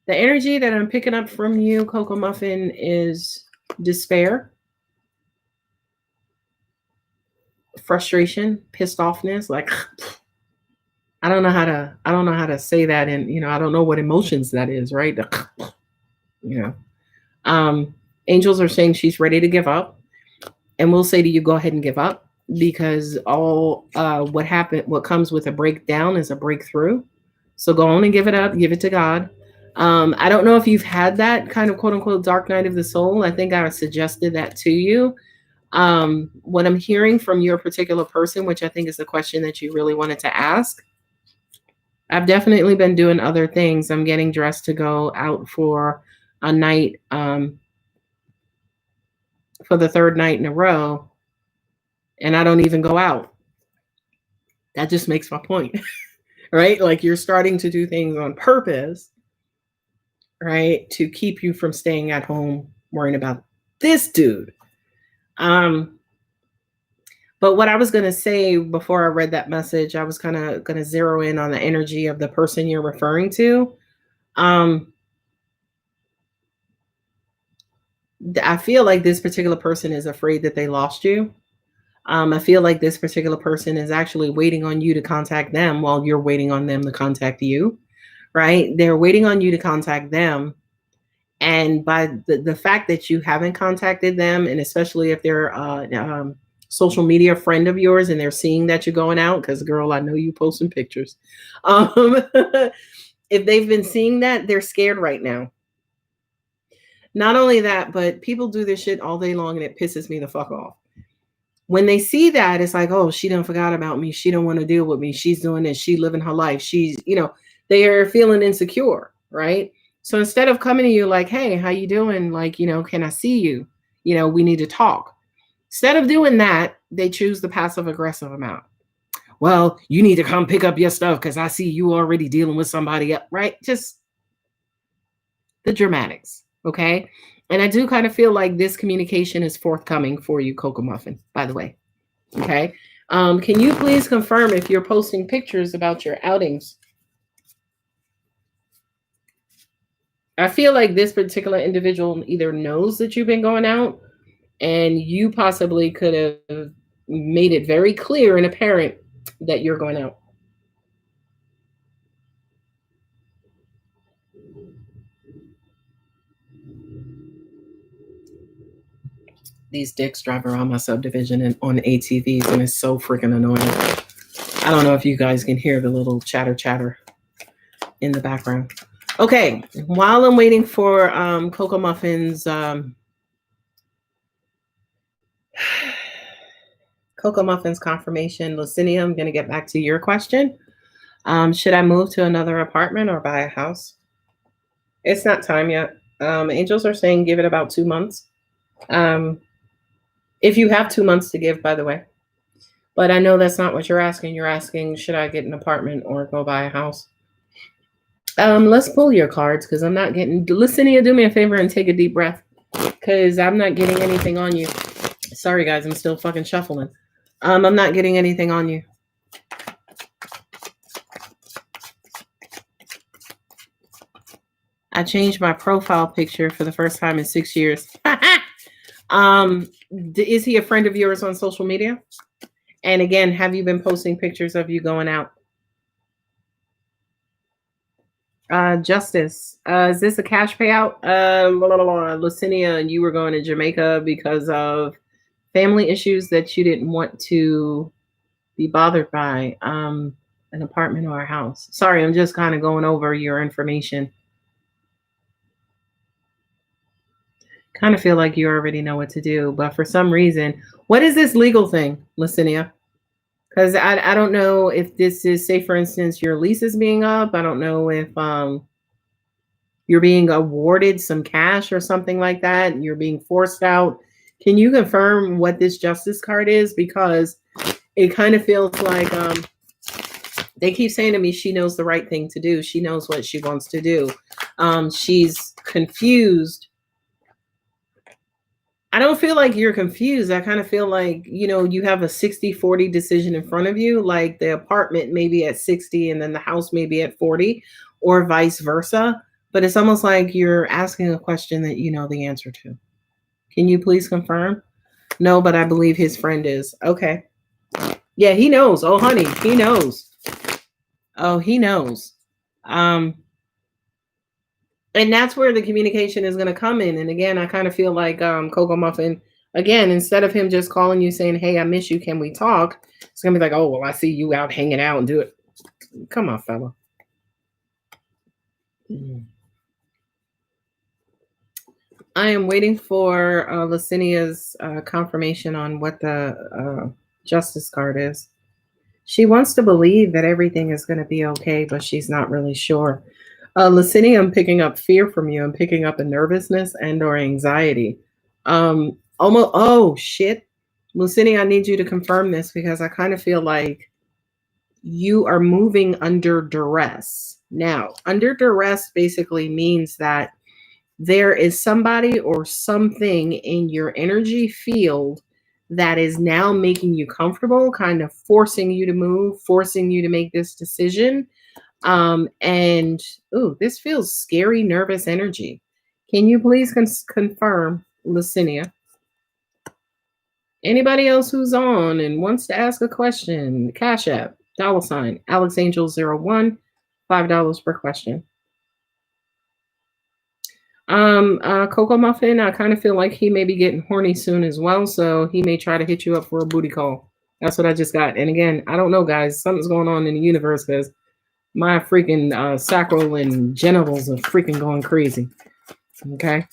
energy that I'm picking up from you, Coco Muffin, is despair, frustration, pissed offness. Like, I don't know how to say that, and I don't know what emotions that is, right? Angels are saying she's ready to give up, and we'll say to you, go ahead and give up, because all what comes with a breakdown is a breakthrough. So go on and give it up, give it to God. I don't know if you've had that kind of quote unquote dark night of the soul. I think I suggested that to you. What I'm hearing from your particular person, which I think is the question that you really wanted to ask, I've definitely been doing other things. I'm getting dressed to go out for a night, for the third night in a row, and I don't even go out. That just makes my point, right? Like, you're starting to do things on purpose, right, to keep you from staying at home worrying about This dude. But what I was going to say before I read that message, I was kind of going to zero in on the energy of the person you're referring to. I feel like this particular person is afraid that they lost you. I feel like this particular person is actually waiting on you to contact them while you're waiting on them to contact you, right? They're waiting on you to contact them. And by the fact that you haven't contacted them, and especially if they're social media friend of yours and they're seeing that you're going out, because girl, I know you posting pictures. If they've been seeing that, they're scared right now. Not only that, but people do this shit all day long and it pisses me the fuck off. When they see that, it's like, oh, she done forgot about me. She don't want to deal with me. She's doing this. She living her life. She's, they are feeling insecure, right? So instead of coming to you like, hey, how you doing? Like, can I see you? We need to talk. Instead of doing that, they choose the passive aggressive amount. Well, you need to come pick up your stuff because I see you already dealing with somebody else, right? Just the dramatics, okay? And I do kind of feel like this communication is forthcoming for you, Cocoa Muffin, by the way, okay? Can you please confirm if you're posting pictures about your outings? I feel like this particular individual either knows that you've been going out and you possibly could have made it very clear and apparent that you're going out. These dicks drive around my subdivision and on ATVs, and it's so freaking annoying. I don't know if you guys can hear the little chatter in the background. Okay, while I'm waiting for Cocoa Muffin's confirmation, Lucinia, I'm going to get back to your question. Should I move to another apartment or buy a house? It's not time yet. Angels are saying give it about 2 months. If you have 2 months to give, by the way. But I know that's not what you're asking. You're asking, should I get an apartment or go buy a house? Let's pull your cards because I'm not getting... Lucinia, do me a favor and take a deep breath because I'm not getting anything on you. Sorry, guys. I'm still fucking shuffling. I'm not getting anything on you. I changed my profile picture for the first time in 6 years. Is he a friend of yours on social media? And again, have you been posting pictures of you going out? Justice. Is this a cash payout? Lucinia, and you were going to Jamaica because of family issues that you didn't want to be bothered by. An apartment or a house. Sorry, I'm just kind of going over your information. Kind of feel like you already know what to do, but for some reason, what is this legal thing, Lucinia? Because I don't know if this is, say, for instance, your lease is being up. I don't know if you're being awarded some cash or something like that, and you're being forced out. Can you confirm what this justice card is? Because it kind of feels like they keep saying to me she knows the right thing to do. She knows what she wants to do. She's confused. I don't feel like you're confused. I kind of feel like, you have a 60-40 decision in front of you, like the apartment may be at 60 and then the house may be at 40 or vice versa. But it's almost like you're asking a question that you know the answer to. Can you please confirm? No, but I believe his friend is. Okay. Yeah, he knows. Oh, honey, he knows. Oh, he knows. And that's where the communication is going to come in. And again, I kind of feel like Cocoa Muffin, again, instead of him just calling you saying, hey, I miss you, can we talk? It's going to be like, oh, well, I see you out hanging out and do it. Come on, fella. I am waiting for Lucinia's confirmation on what the justice card is. She wants to believe that everything is going to be okay, but she's not really sure. Lucinia, I'm picking up fear from you. I'm picking up a nervousness and or anxiety. Oh, shit. Lucinia, I need you to confirm this because I kind of feel like you are moving under duress. Now, under duress basically means that there is somebody or something in your energy field that is now making you comfortable, kind of forcing you to move, forcing you to make this decision. And ooh, this feels scary, nervous energy. Can you please confirm, Lucinia? Anybody else who's on and wants to ask a question? Cash App, $ AlexAngel01, $5 per question. Coco Muffin, I kind of feel like he may be getting horny soon as well, so he may try to hit you up for a booty call. That's what I just got. And again, I don't know, guys. Something's going on in the universe because my freaking sacral and genitals are freaking going crazy. Okay.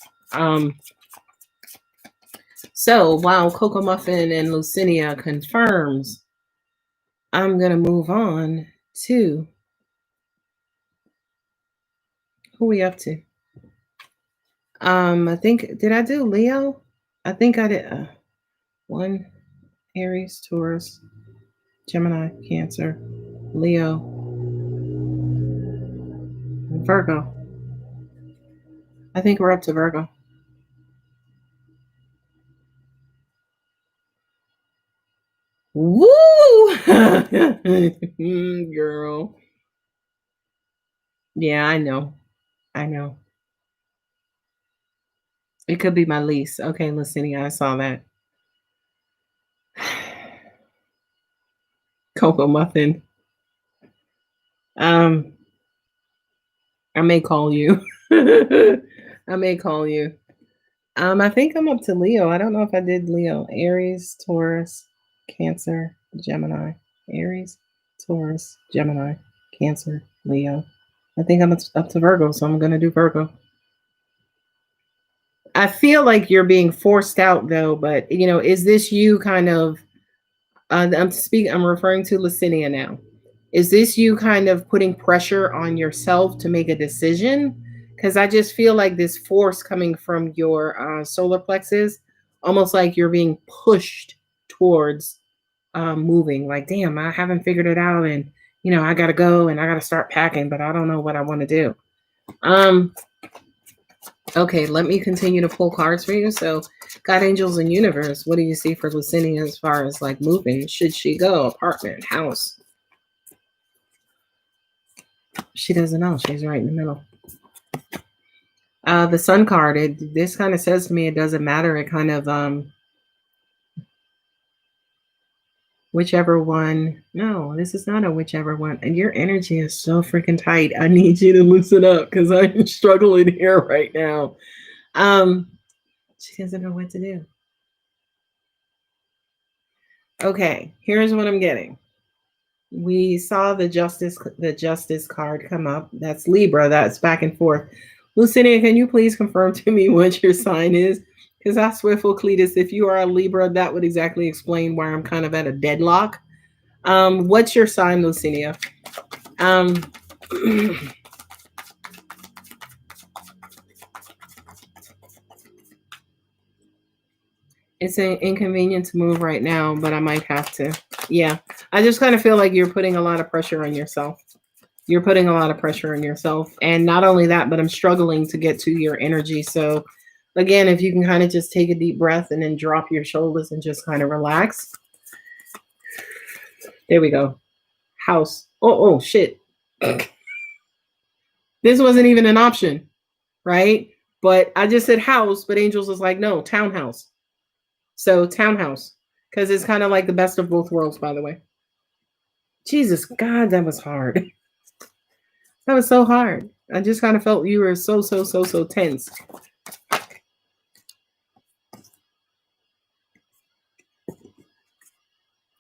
So while Coco Muffin and Lucinia confirms, I'm gonna move on to who we up to. I think, did I do Leo? I think I did. 1, Aries, Taurus, Gemini, Cancer, Leo, Virgo. I think we're up to Virgo. Woo! Girl. Yeah, I know. I know. It could be my lease. Okay, Lucinia, I saw that. Coco Muffin. I may call you. I may call you. I think I'm up to Leo. I don't know if I did Leo. Aries, Taurus, Cancer, Gemini. Aries, Taurus, Gemini, Cancer, Leo. I think I'm up to Virgo, so I'm going to do Virgo. I feel like you're being forced out, though, but, you know, is this you kind of, I'm referring to Lucinia now. Is this you kind of putting pressure on yourself to make a decision? Because I just feel like this force coming from your solar plexus, almost like you're being pushed towards moving. Like, damn, I haven't figured it out, and you know, I gotta go and I gotta start packing, but I don't know what I want to do. Okay, let me continue to pull cards for you. So, God, angels, and universe, what do you see for Lucinia as far as like moving? Should she go? Apartment, house? She doesn't know. She's right in the middle. The Sun card, this kind of says to me it doesn't matter. It kind of whichever one. No, this is not a whichever one. And your energy is so freaking tight. I need you to loosen up because I'm struggling here right now. She doesn't know what to do. Okay, here's what I'm getting. We saw the justice card come up. That's Libra. That's back and forth. Lucinia, can you please confirm to me what your sign is? Because I swear, Cletus, if you are a Libra, that would exactly explain why I'm kind of at a deadlock. What's your sign, Lucinia? It's inconvenient to move right now, but I might have to. Yeah, I just kind of feel like you're putting a lot of pressure on yourself. You're putting a lot of pressure on yourself. And not only that, but I'm struggling to get to your energy. So again, if you can kind of just take a deep breath and then drop your shoulders and just kind of relax. There we go. House. Oh, shit. This wasn't even an option, right? But I just said house, but Angels was like, no, townhouse. So townhouse, because it's kind of like the best of both worlds, by the way. Jesus, God, that was hard. That was so hard. I just kind of felt you were so tense.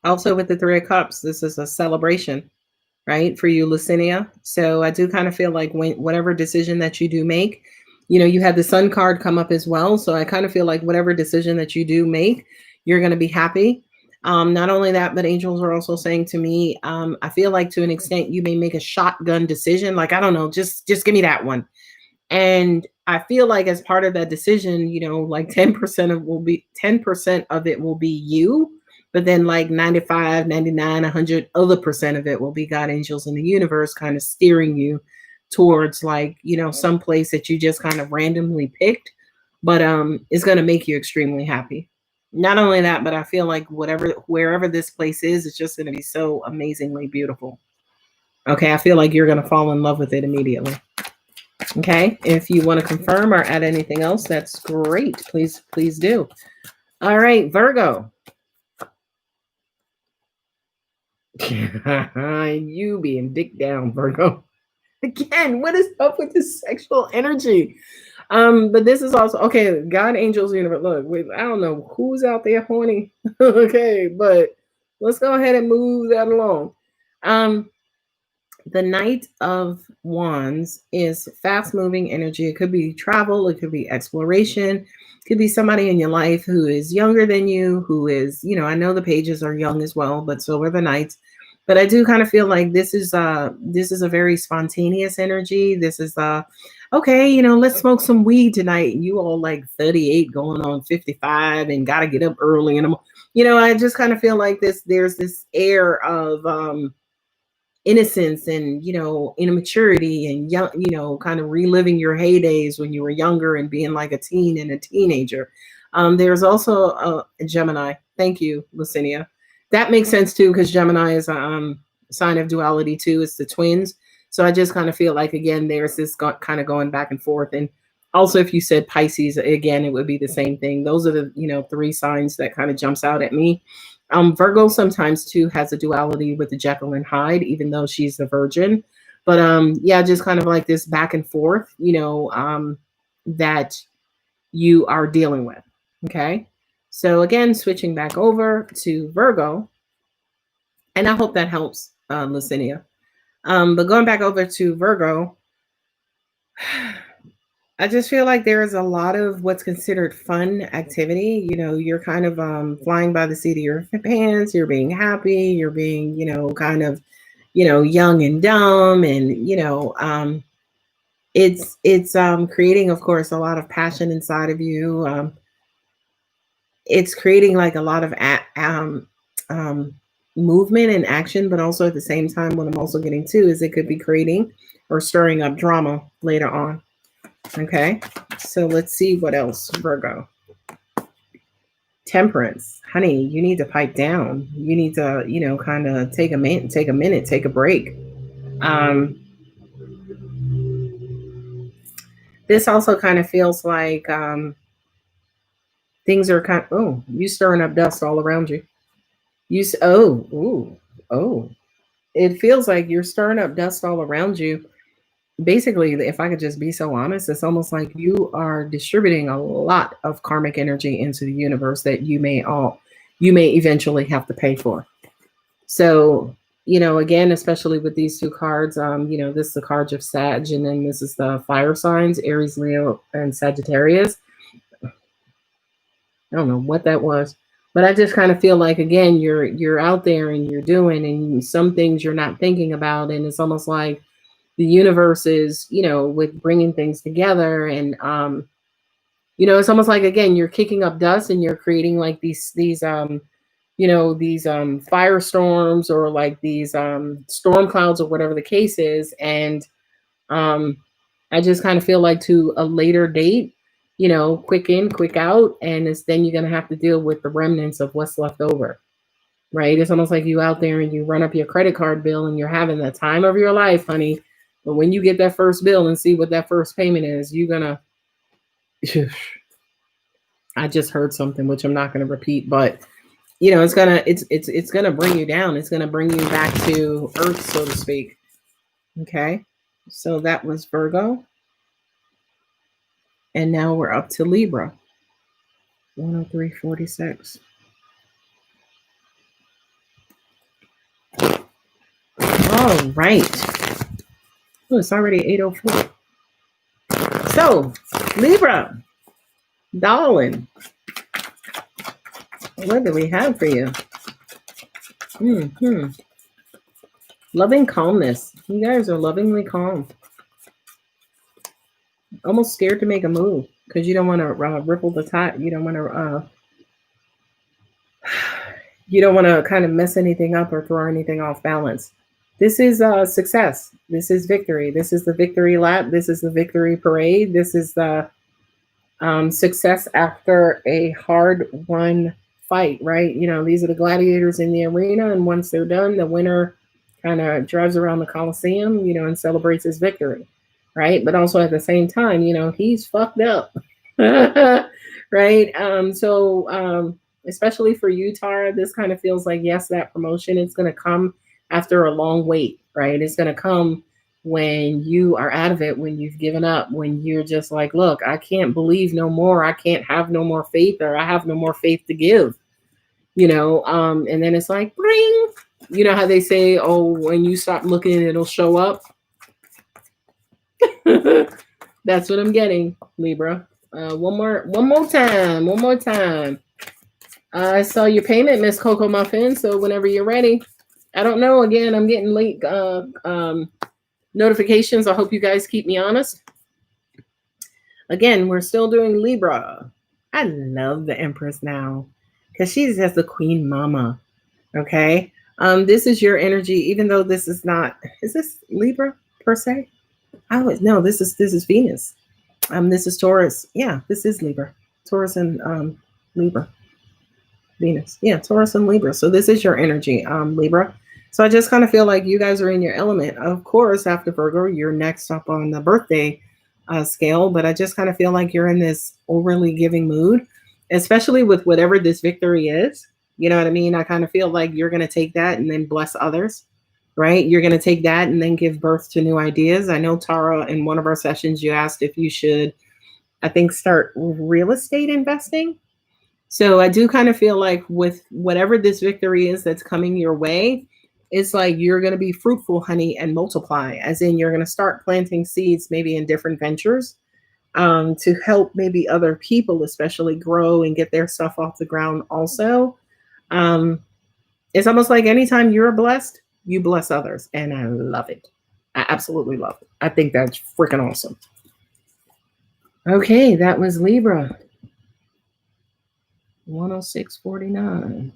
Also with the 3 of Cups, this is a celebration, right, for you, Lucinia. So I do kind of feel like whatever decision that you do make, you know, you have the Sun card come up as well. So I kind of feel like whatever decision that you do make, you're going to be happy. Not only that, but angels are also saying to me, I feel like to an extent you may make a shotgun decision. Like, I don't know, just give me that one. And I feel like as part of that decision, you know, like 10% of it will be you. But then like 95, 99, 100 other % of it will be God, angels, in the universe kind of steering you towards like, you know, some place that you just kind of randomly picked, but it's going to make you extremely happy. Not only that, but I feel like wherever this place is, it's just going to be so amazingly beautiful. Okay, I feel like you're going to fall in love with it immediately. Okay, if you want to confirm or add anything else, that's great. Please do. All right, Virgo. You being dick down, Virgo. Again, what is up with this sexual energy? But this is also okay. God, angels, universe. Look, I don't know who's out there horny. Okay, but let's go ahead and move that along. The Knight of Wands is fast moving energy. It could be travel, it could be exploration, it could be somebody in your life who is younger than you, who is, you know, I know the pages are young as well, but so are the knights. But I do kind of feel like this is a very spontaneous energy. This is okay, you know, let's smoke some weed tonight. You all like 38 going on 55 and gotta get up early. And you know, I just kind of feel like there's this air of innocence and, you know, immaturity and young, you know, kind of reliving your heydays when you were younger and being like a teen and a teenager. There's also a Gemini. Thank you, Lucinia. That makes sense too, because Gemini is a sign of duality too. It's the twins. So I just kind of feel like, again, there's this kind of going back and forth. And also, if you said Pisces, again, it would be the same thing. Those are the, you know, three signs that kind of jumps out at me. Virgo sometimes too has a duality with the Jekyll and Hyde, even though she's the Virgin. But yeah, just kind of like this back and forth, you know, that you are dealing with. Okay. So again, switching back over to Virgo, and I hope that helps, Lucinia. But going back over to Virgo, I just feel like there is a lot of what's considered fun activity. You know, you're kind of flying by the seat of your pants. You're being happy. You're being, you know, kind of, you know, young and dumb, and you know, it's creating, of course, a lot of passion inside of you. It's creating like a lot of movement and action, but also at the same time, what I'm also getting to is it could be creating or stirring up drama later on. Okay, so let's see what else, Virgo. Temperance, honey, you need to pipe down. You need to, you know, kind of take a minute, take a break. This also kind of feels like things are kind of, oh, you stirring up dust all around you. Oh, it feels like you're stirring up dust all around you. Basically, if I could just be so honest, it's almost like you are distributing a lot of karmic energy into the universe that you may eventually have to pay for. So, you know, again, especially with these two cards, you know, this is the card of Sag, and then this is the fire signs, Aries, Leo, and Sagittarius. I don't know what that was, but I just kind of feel like, again, you're out there and you're doing, and some things you're not thinking about, and it's almost like the universe is, you know, with bringing things together, and you know, it's almost like, again, you're kicking up dust and you're creating like these you know, these firestorms, or like these storm clouds, or whatever the case is. And I just kind of feel like to a later date, you know, quick in, quick out, and then you're gonna have to deal with the remnants of what's left over. Right? It's almost like you out there and you run up your credit card bill and you're having the time of your life, honey. But when you get that first bill and see what that first payment is, you're gonna I just heard something which I'm not gonna repeat, but you know, it's gonna bring you down. It's gonna bring you back to earth, so to speak. Okay. So that was Virgo. And now we're up to Libra. 103.46. All right. Oh, it's already 8:04. So, Libra, darling, what do we have for you? Loving calmness. You guys are lovingly calm. Almost scared to make a move because you don't want to ripple the tide. You don't want to kind of mess anything up or throw anything off balance. This is success. This is victory. This is the victory lap. This is the victory parade. This is the success after a hard won fight, right? You know, these are the gladiators in the arena, and once they're done, the winner kind of drives around the Coliseum, you know, and celebrates his victory, right? But also at the same time, you know, he's fucked up, right? Especially for you, Tara, this kind of feels like, yes, that promotion is going to come after a long wait, right? It's going to come when you are out of it, when you've given up, when you're just like, look, I can't believe no more. I can't have no more faith, or I have no more faith to give, you know? And then it's like, bring, you know how they say, oh, when you stop looking, it'll show up. That's what I'm getting, Libra. One more time. I saw your payment, Miss Coco Muffin. So whenever you're ready. I don't know. Again, I'm getting late notifications. I hope you guys keep me honest. Again, we're still doing Libra. I love the Empress now because she's just the Queen Mama. Okay. This is your energy, even though this is not. Is this Libra per se? No. This is Venus. This is Taurus. Yeah, this is Libra. Taurus and Libra. Venus. Yeah, Taurus and Libra. So this is your energy, Libra. So I just kind of feel like you guys are in your element. Of course, after Virgo, you're next up on the birthday scale, but I just kind of feel like you're in this overly giving mood, especially with whatever this victory is. You know what I mean? I kind of feel like you're going to take that and then bless others, right? You're going to take that and then give birth to new ideas. I know, Tara, in one of our sessions, you asked if you should, I think, start real estate investing. So I do kind of feel like with whatever this victory is that's coming your way, it's like you're going to be fruitful, honey, and multiply, as in you're going to start planting seeds maybe in different ventures to help maybe other people especially grow and get their stuff off the ground also. It's almost like anytime you're blessed, you bless others. And I love it. I absolutely love it. I think that's freaking awesome. Okay, that was Libra. 106.49.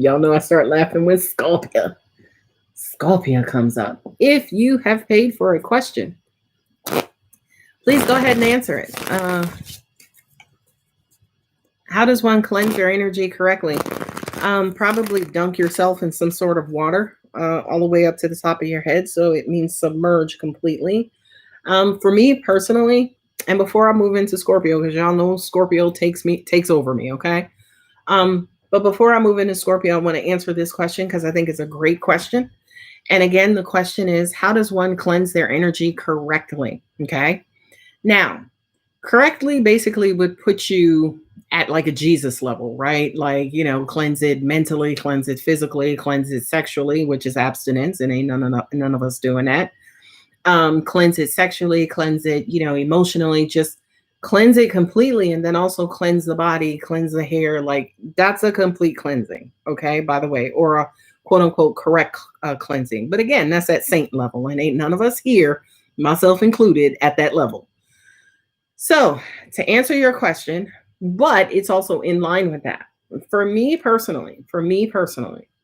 Y'all know I start laughing when Scorpio. Scorpio comes up. If you have paid for a question, please go ahead and answer it. How does one cleanse their energy correctly? Probably dunk yourself in some sort of water all the way up to the top of your head. So it means submerge completely. For me personally, and before I move into Scorpio, because y'all know Scorpio takes over me, okay? But before I move into Scorpio, I want to answer this question because I think it's a great question. And again, the question is, how does one cleanse their energy correctly? Okay. Now, correctly basically would put you at like a Jesus level, right? Like, you know, cleanse it mentally, cleanse it physically, cleanse it sexually, which is abstinence, and ain't none of us doing that. Cleanse it sexually, cleanse it, you know, emotionally, just cleanse it completely, and then also cleanse the body, cleanse the hair. Like that's a complete cleansing, okay, by the way, or a quote unquote correct cleansing. But again, that's at saint level, and ain't none of us here, myself included, at that level. So to answer your question, but it's also in line with that. For me personally,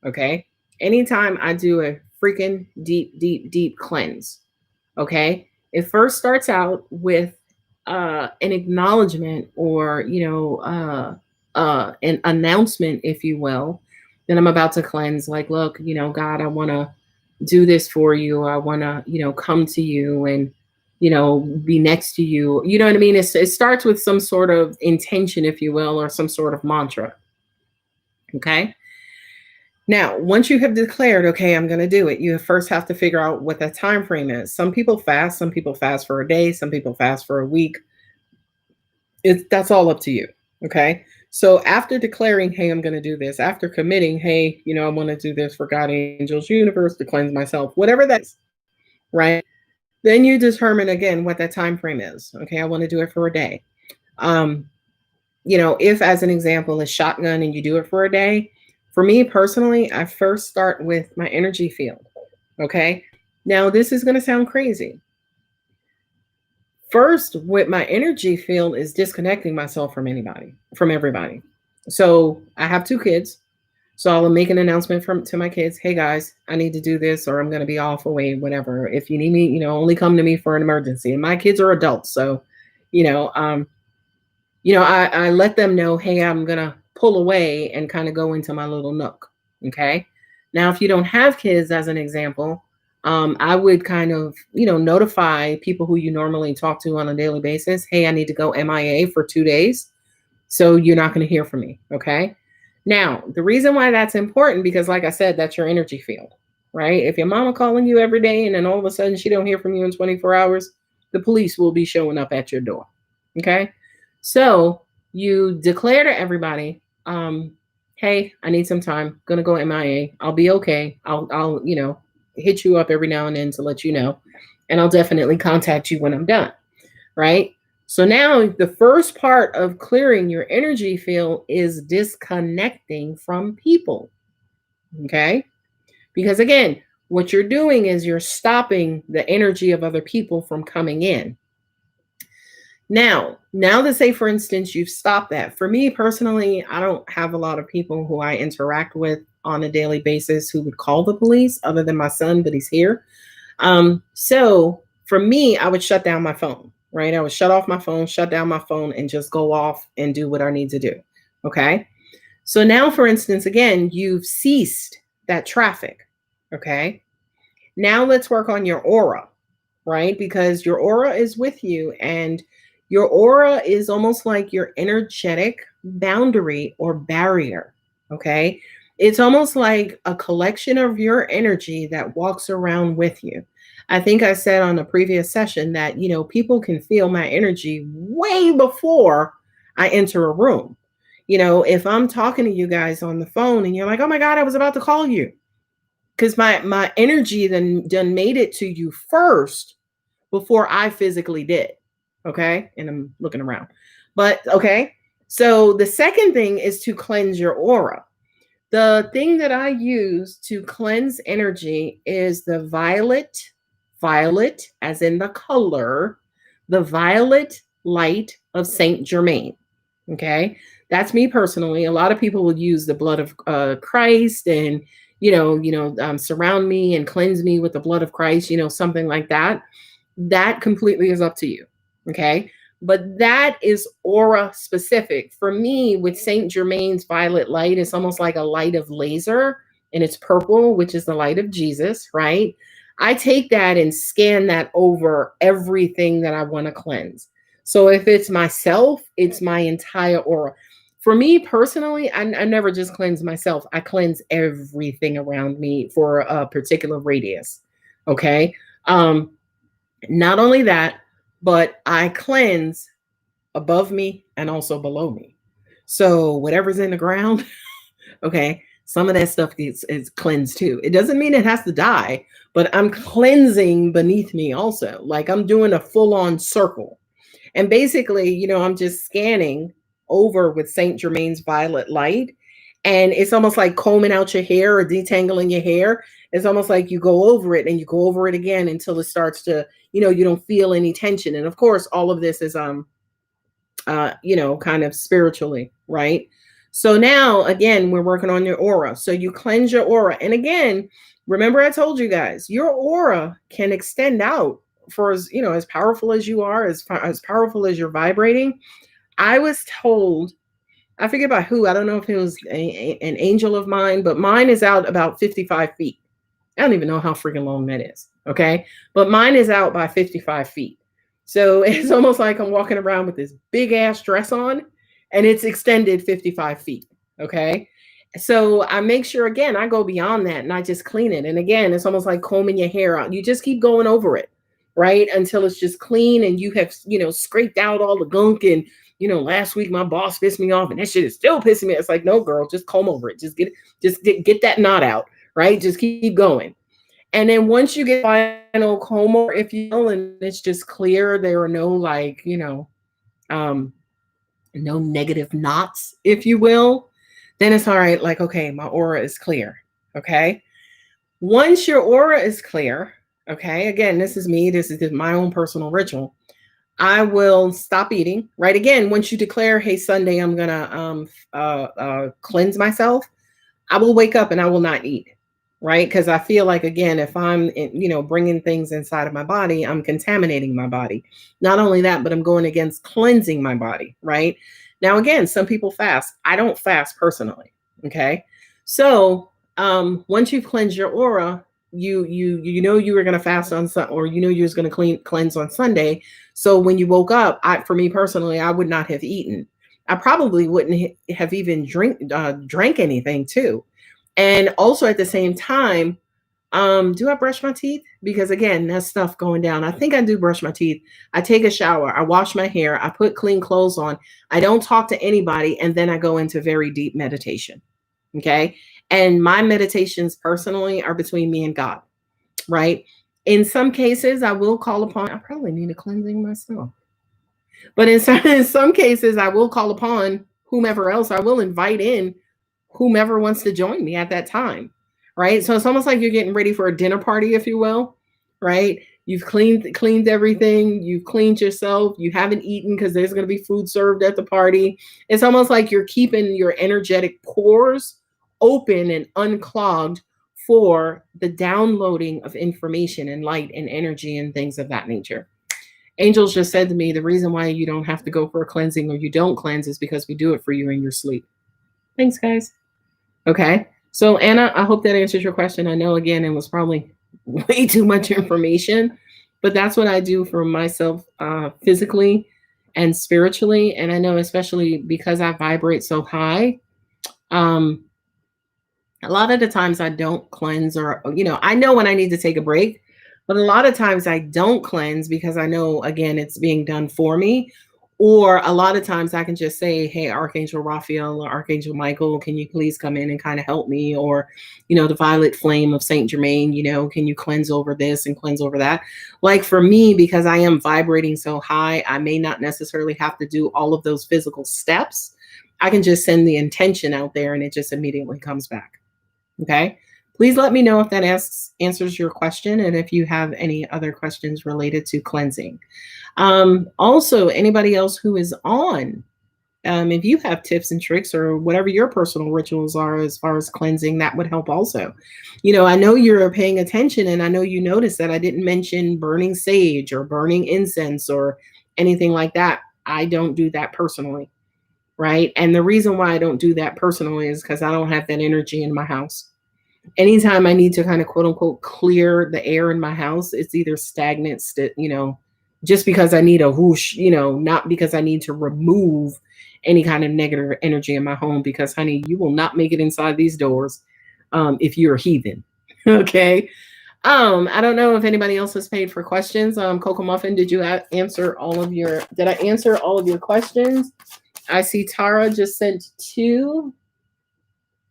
okay, anytime I do a freaking deep cleanse, okay, it first starts out with an acknowledgement, or, you know, an announcement, if you will, that I'm about to cleanse. Like, look, you know, God, I want to do this for you. I want to, you know, come to you and, you know, be next to you. You know what I mean? It starts with some sort of intention, if you will, or some sort of mantra. Okay. Now, once you have declared, okay, I'm going to do it, you first have to figure out what the time frame is. Some people fast for a day, some people fast for a week. That's all up to you. Okay. So after declaring, hey, I'm going to do this, after committing, hey, you know, I want to do this for God, angels, universe, to cleanse myself, whatever that's, right? Then you determine again what that time frame is. Okay. I want to do it for a day. You know, if as an example, a shotgun and you do it for a day, for me personally, I first start with my energy field. Okay. Now this is going to sound crazy. First, with my energy field is disconnecting myself from everybody. So I have 2 kids. So I'll make an announcement to my kids, hey guys, I need to do this, or I'm going to be off away, whatever. If you need me, only come to me for an emergency. And my kids are adults. So, you know, um, I let them know, hey, I'm going to pull away and kind of go into my little nook. Okay. Now, if you don't have kids, as an example, I would kind of, notify people who you normally talk to on a daily basis. Hey, I need to go MIA for 2 days. So you're not going to hear from me. Okay. Now, the reason why that's important, because like I said, that's your energy field, right? If your mama calling you every day and then all of a sudden she don't hear from you in 24 hours, the police will be showing up at your door. Okay. So you declare to everybody, hey, I need some time. Gonna go MIA. I'll be okay. I'll hit you up every now and then to let you know. And I'll definitely contact you when I'm done. Right. So now the first part of clearing your energy field is disconnecting from people. Okay. Because again, what you're doing is you're stopping the energy of other people from coming in. Now to say, for instance, you've stopped that. For me personally, I don't have a lot of people who I interact with on a daily basis who would call the police, other than my son, but he's here. So for me, I would shut down my phone, right? I would shut off my phone, shut down my phone, and just go off and do what I need to do. Okay. So now, for instance, again, you've ceased that traffic. Okay. Now let's work on your aura, right? Because your aura is with you, and your aura is almost like your energetic boundary or barrier. Okay. It's almost like a collection of your energy that walks around with you. I think I said on a previous session that, people can feel my energy way before I enter a room. If I'm talking to you guys on the phone and you're like, oh my God, I was about to call you. Because my energy done made it to you first before I physically did. Okay. And I'm looking around. But okay. So the second thing is to cleanse your aura. The thing that I use to cleanse energy is the violet as in the color, the violet light of Saint Germain. Okay. That's me personally. A lot of people will use the blood of Christ and, surround me and cleanse me with the blood of Christ, something like that. That completely is up to you. Okay. But that is aura specific. For me, with Saint Germain's violet light, it's almost like a light of laser, and it's purple, which is the light of Jesus, right? I take that and scan that over everything that I want to cleanse. So if it's myself, it's my entire aura. For me personally, I never just cleanse myself. I cleanse everything around me for a particular radius. Okay. Not only that, but I cleanse above me and also below me. So whatever's in the ground, okay, some of that stuff is cleansed too. It doesn't mean it has to die, but I'm cleansing beneath me also. Like I'm doing a full-on circle. And basically, I'm just scanning over with Saint Germain's violet light. And it's almost like combing out your hair or detangling your hair. It's almost like you go over it and you go over it again until it starts to, you don't feel any tension. And of course, all of this is, kind of spiritually, right? So now, again, we're working on your aura. So you cleanse your aura. And again, remember I told you guys, your aura can extend out for as powerful as you are, as powerful as you're vibrating. I was told, I forget by who, I don't know if it was an angel of mine, but mine is out about 55 feet. I don't even know how freaking long that is. Okay. But mine is out by 55 feet. So it's almost like I'm walking around with this big ass dress on, and it's extended 55 feet. Okay. So I make sure, again, I go beyond that and I just clean it. And again, it's almost like combing your hair out. You just keep going over it, right? Until it's just clean and you have, scraped out all the gunk. And, last week my boss pissed me off and that shit is still pissing me. It's like, no, girl, just comb over it. Just get that knot out, right? Just keep going. And then once you get final comb over, if you will, and it's just clear, there are no no negative knots, if you will, then it's all right. Like, okay, my aura is clear. Okay. Once your aura is clear, okay, again, this is me. This is my own personal ritual. I will stop eating, right? Again, once you declare, hey, Sunday, I'm going to cleanse myself. I will wake up and I will not eat, right? Because I feel like, again, if I'm, bringing things inside of my body, I'm contaminating my body. Not only that, but I'm going against cleansing my body, right? Now, again, some people fast. I don't fast personally, okay? So once you've cleansed your aura, you know you were going to fast on or you was going to cleanse on Sunday. So when you woke up, for me personally, I would not have eaten. I probably wouldn't have even drank anything too. And also at the same time, do I brush my teeth? Because again, that's stuff going down. I think I do brush my teeth. I take a shower. I wash my hair. I put clean clothes on. I don't talk to anybody. And then I go into very deep meditation. Okay. And my meditations personally are between me and God, right? In some cases, I will call upon, I probably need a cleansing myself. But in some cases, I will call upon whomever else. I will invite in whomever wants to join me at that time, right? So it's almost like you're getting ready for a dinner party, if you will, right? You've cleaned everything. You've cleaned yourself. You haven't eaten because there's going to be food served at the party. It's almost like you're keeping your energetic pores open and unclogged for the downloading of information and light and energy and things of that nature. Angels just said to me, the reason why you don't have to go for a cleansing or you don't cleanse is because we do it for you in your sleep. Thanks, guys. Okay. So, Anna, I hope that answers your question. I know, again, it was probably way too much information, but that's what I do for myself physically and spiritually. And I know, especially because I vibrate so high, a lot of the times I don't cleanse or, I know when I need to take a break, but a lot of times I don't cleanse because I know, again, it's being done for me. Or a lot of times I can just say, hey, Archangel Raphael or Archangel Michael, can you please come in and kind of help me? Or, the violet flame of Saint Germain, can you cleanse over this and cleanse over that? Like for me, because I am vibrating so high, I may not necessarily have to do all of those physical steps. I can just send the intention out there and it just immediately comes back. Okay. Please let me know if that answers your question and if you have any other questions related to cleansing. Also, anybody else who is on, if you have tips and tricks or whatever your personal rituals are as far as cleansing, that would help also. I know you're paying attention and I know you noticed that I didn't mention burning sage or burning incense or anything like that. I don't do that personally, right? And the reason why I don't do that personally is because I don't have that energy in my house. Anytime I need to kind of quote unquote clear the air in my house, it's either stagnant, just because I need a whoosh, not because I need to remove any kind of negative energy in my home, because honey, you will not make it inside these doors if you're a heathen. Okay. I don't know if anybody else has paid for questions. Coco Muffin, did I answer all of your questions? I see Tara just sent 2.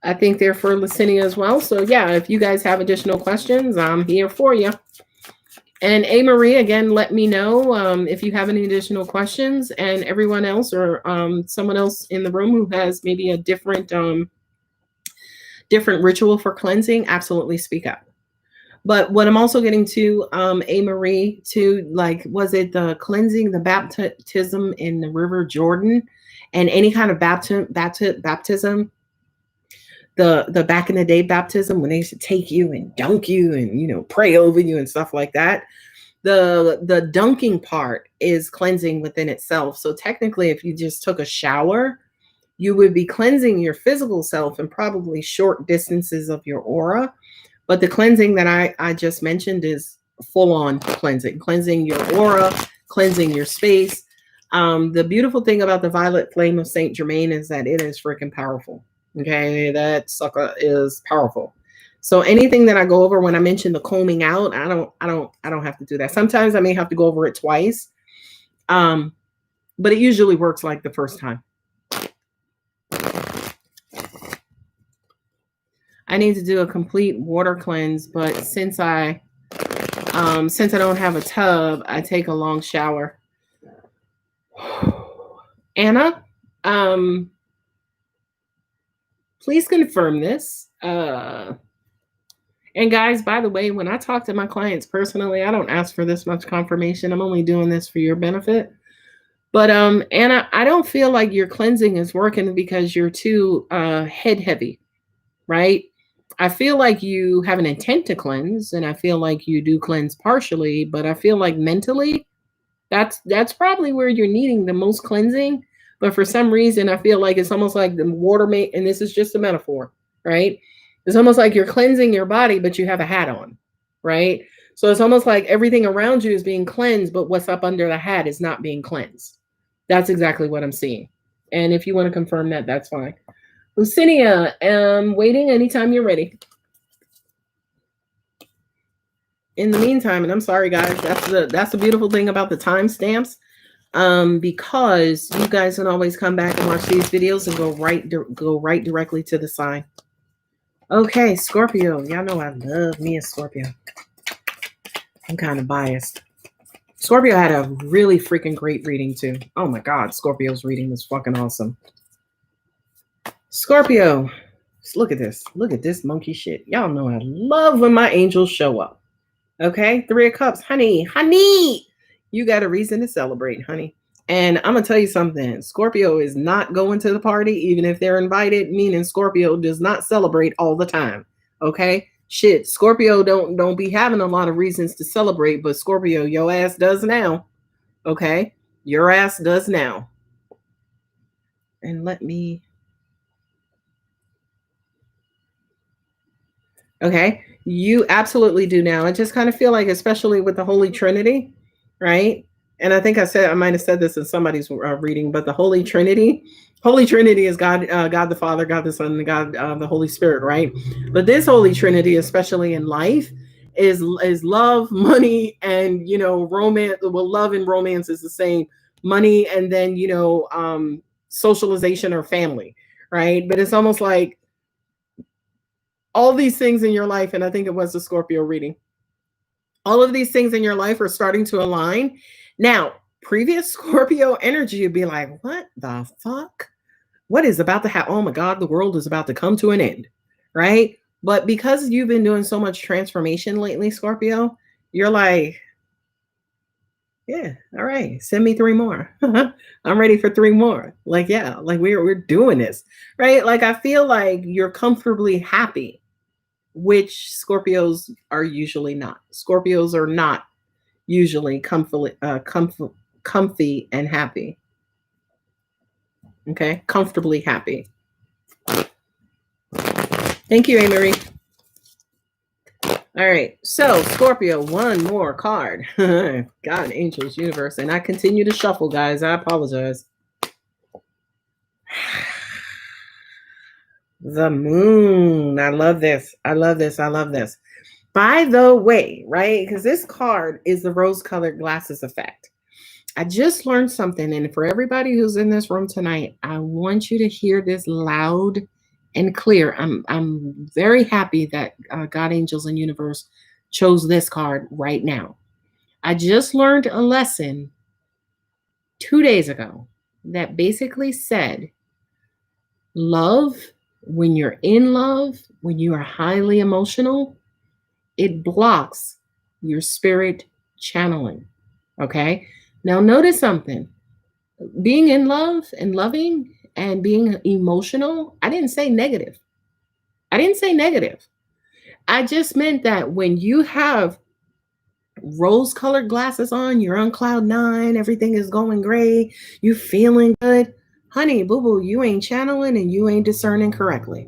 I think they're for Licinia as well. So yeah, if you guys have additional questions, I'm here for you. And A. Marie, again, let me know if you have any additional questions, and everyone else or someone else in the room who has maybe a different ritual for cleansing, absolutely speak up. But what I'm also getting to, A. Marie, to like, was it the cleansing, the baptism in the River Jordan, and any kind of baptism? The back in the day baptism when they used to take you and dunk you and pray over you and stuff like that. The dunking part is cleansing within itself. So technically, if you just took a shower, you would be cleansing your physical self and probably short distances of your aura. But the cleansing that I just mentioned is full-on cleansing your aura, cleansing your space. The beautiful thing about the violet flame of Saint Germain is that it is freaking powerful. Okay, that sucker is powerful. So anything that I go over when I mention the combing out, I don't have to do that. Sometimes I may have to go over it twice. But it usually works like the first time. I need to do a complete water cleanse, but since I don't have a tub, I take a long shower. Anna, please confirm this. And guys, by the way, when I talk to my clients personally, I don't ask for this much confirmation. I'm only doing this for your benefit. But Anna, I don't feel like your cleansing is working because you're too head heavy, right? I feel like you have an intent to cleanse, and I feel like you do cleanse partially, but I feel like mentally, that's probably where you're needing the most cleansing. But for some reason, I feel like it's almost like the water and this is just a metaphor, right? It's almost like you're cleansing your body, but you have a hat on, right? So it's almost like everything around you is being cleansed, but what's up under the hat is not being cleansed. That's exactly what I'm seeing. And if you want to confirm that, that's fine. Lucinia, waiting anytime you're ready. In the meantime, and I'm sorry guys, that's the beautiful thing about the timestamps, because you guys can always come back and watch these videos and go right directly to the sign. Okay, Scorpio. Y'all know I love me a Scorpio. I'm kind of biased. Scorpio had a really freaking great reading too. Oh my God, Scorpio's reading was fucking awesome. Scorpio, look at this. Look at this monkey shit. Y'all know I love when my angels show up. Okay, 3 of Cups. Honey, you got a reason to celebrate, honey. And I'm going to tell you something. Scorpio is not going to the party, even if they're invited, meaning Scorpio does not celebrate all the time. Okay? Shit, Scorpio don't be having a lot of reasons to celebrate, but Scorpio, your ass does now. Okay? Your ass does now. And let me... Okay? You absolutely do now. I just kind of feel like, especially with the Holy Trinity, right? And I think I might have said this in somebody's reading, but the Holy Trinity is God, God the Father, God the Son, and God the Holy Spirit, right? But this Holy Trinity, especially in life, is love, money, and romance. Well, love and romance is the same. Money, and then socialization or family, right? But it's almost like all these things in your life, and I think it was the Scorpio reading. All of these things in your life are starting to align. Now, previous Scorpio energy would be like, what the fuck? What is about to happen? Oh my God, the world is about to come to an end, right? But because you've been doing so much transformation lately, Scorpio, you're like, yeah, all right, send me 3 more. I'm ready for 3 more. Like, yeah, like we're doing this, right? Like, I feel like you're comfortably happy, which Scorpios are usually not. Scorpios are not usually comfy and happy. Okay, comfortably happy. Thank you, A-Marie. All right, so Scorpio, 1 more card. God, angels, universe, and I continue to shuffle, guys. I apologize. The moon. I love this. I love this. I love this. By the way, right? Because this card is the rose-colored glasses effect. I just learned something. And for everybody who's in this room tonight, I want you to hear this loud and clear. I'm very happy that God, angels, and universe chose this card right now. I just learned a lesson 2 days ago that basically said, love, when you're in love, when you are highly emotional, it blocks your spirit channeling. Okay? Now notice something. Being in love and loving and being emotional, I didn't say negative. I didn't say negative. I just meant that when you have rose-colored glasses on, you're on cloud 9, everything is going great, you're feeling good, honey, boo-boo, you ain't channeling and you ain't discerning correctly.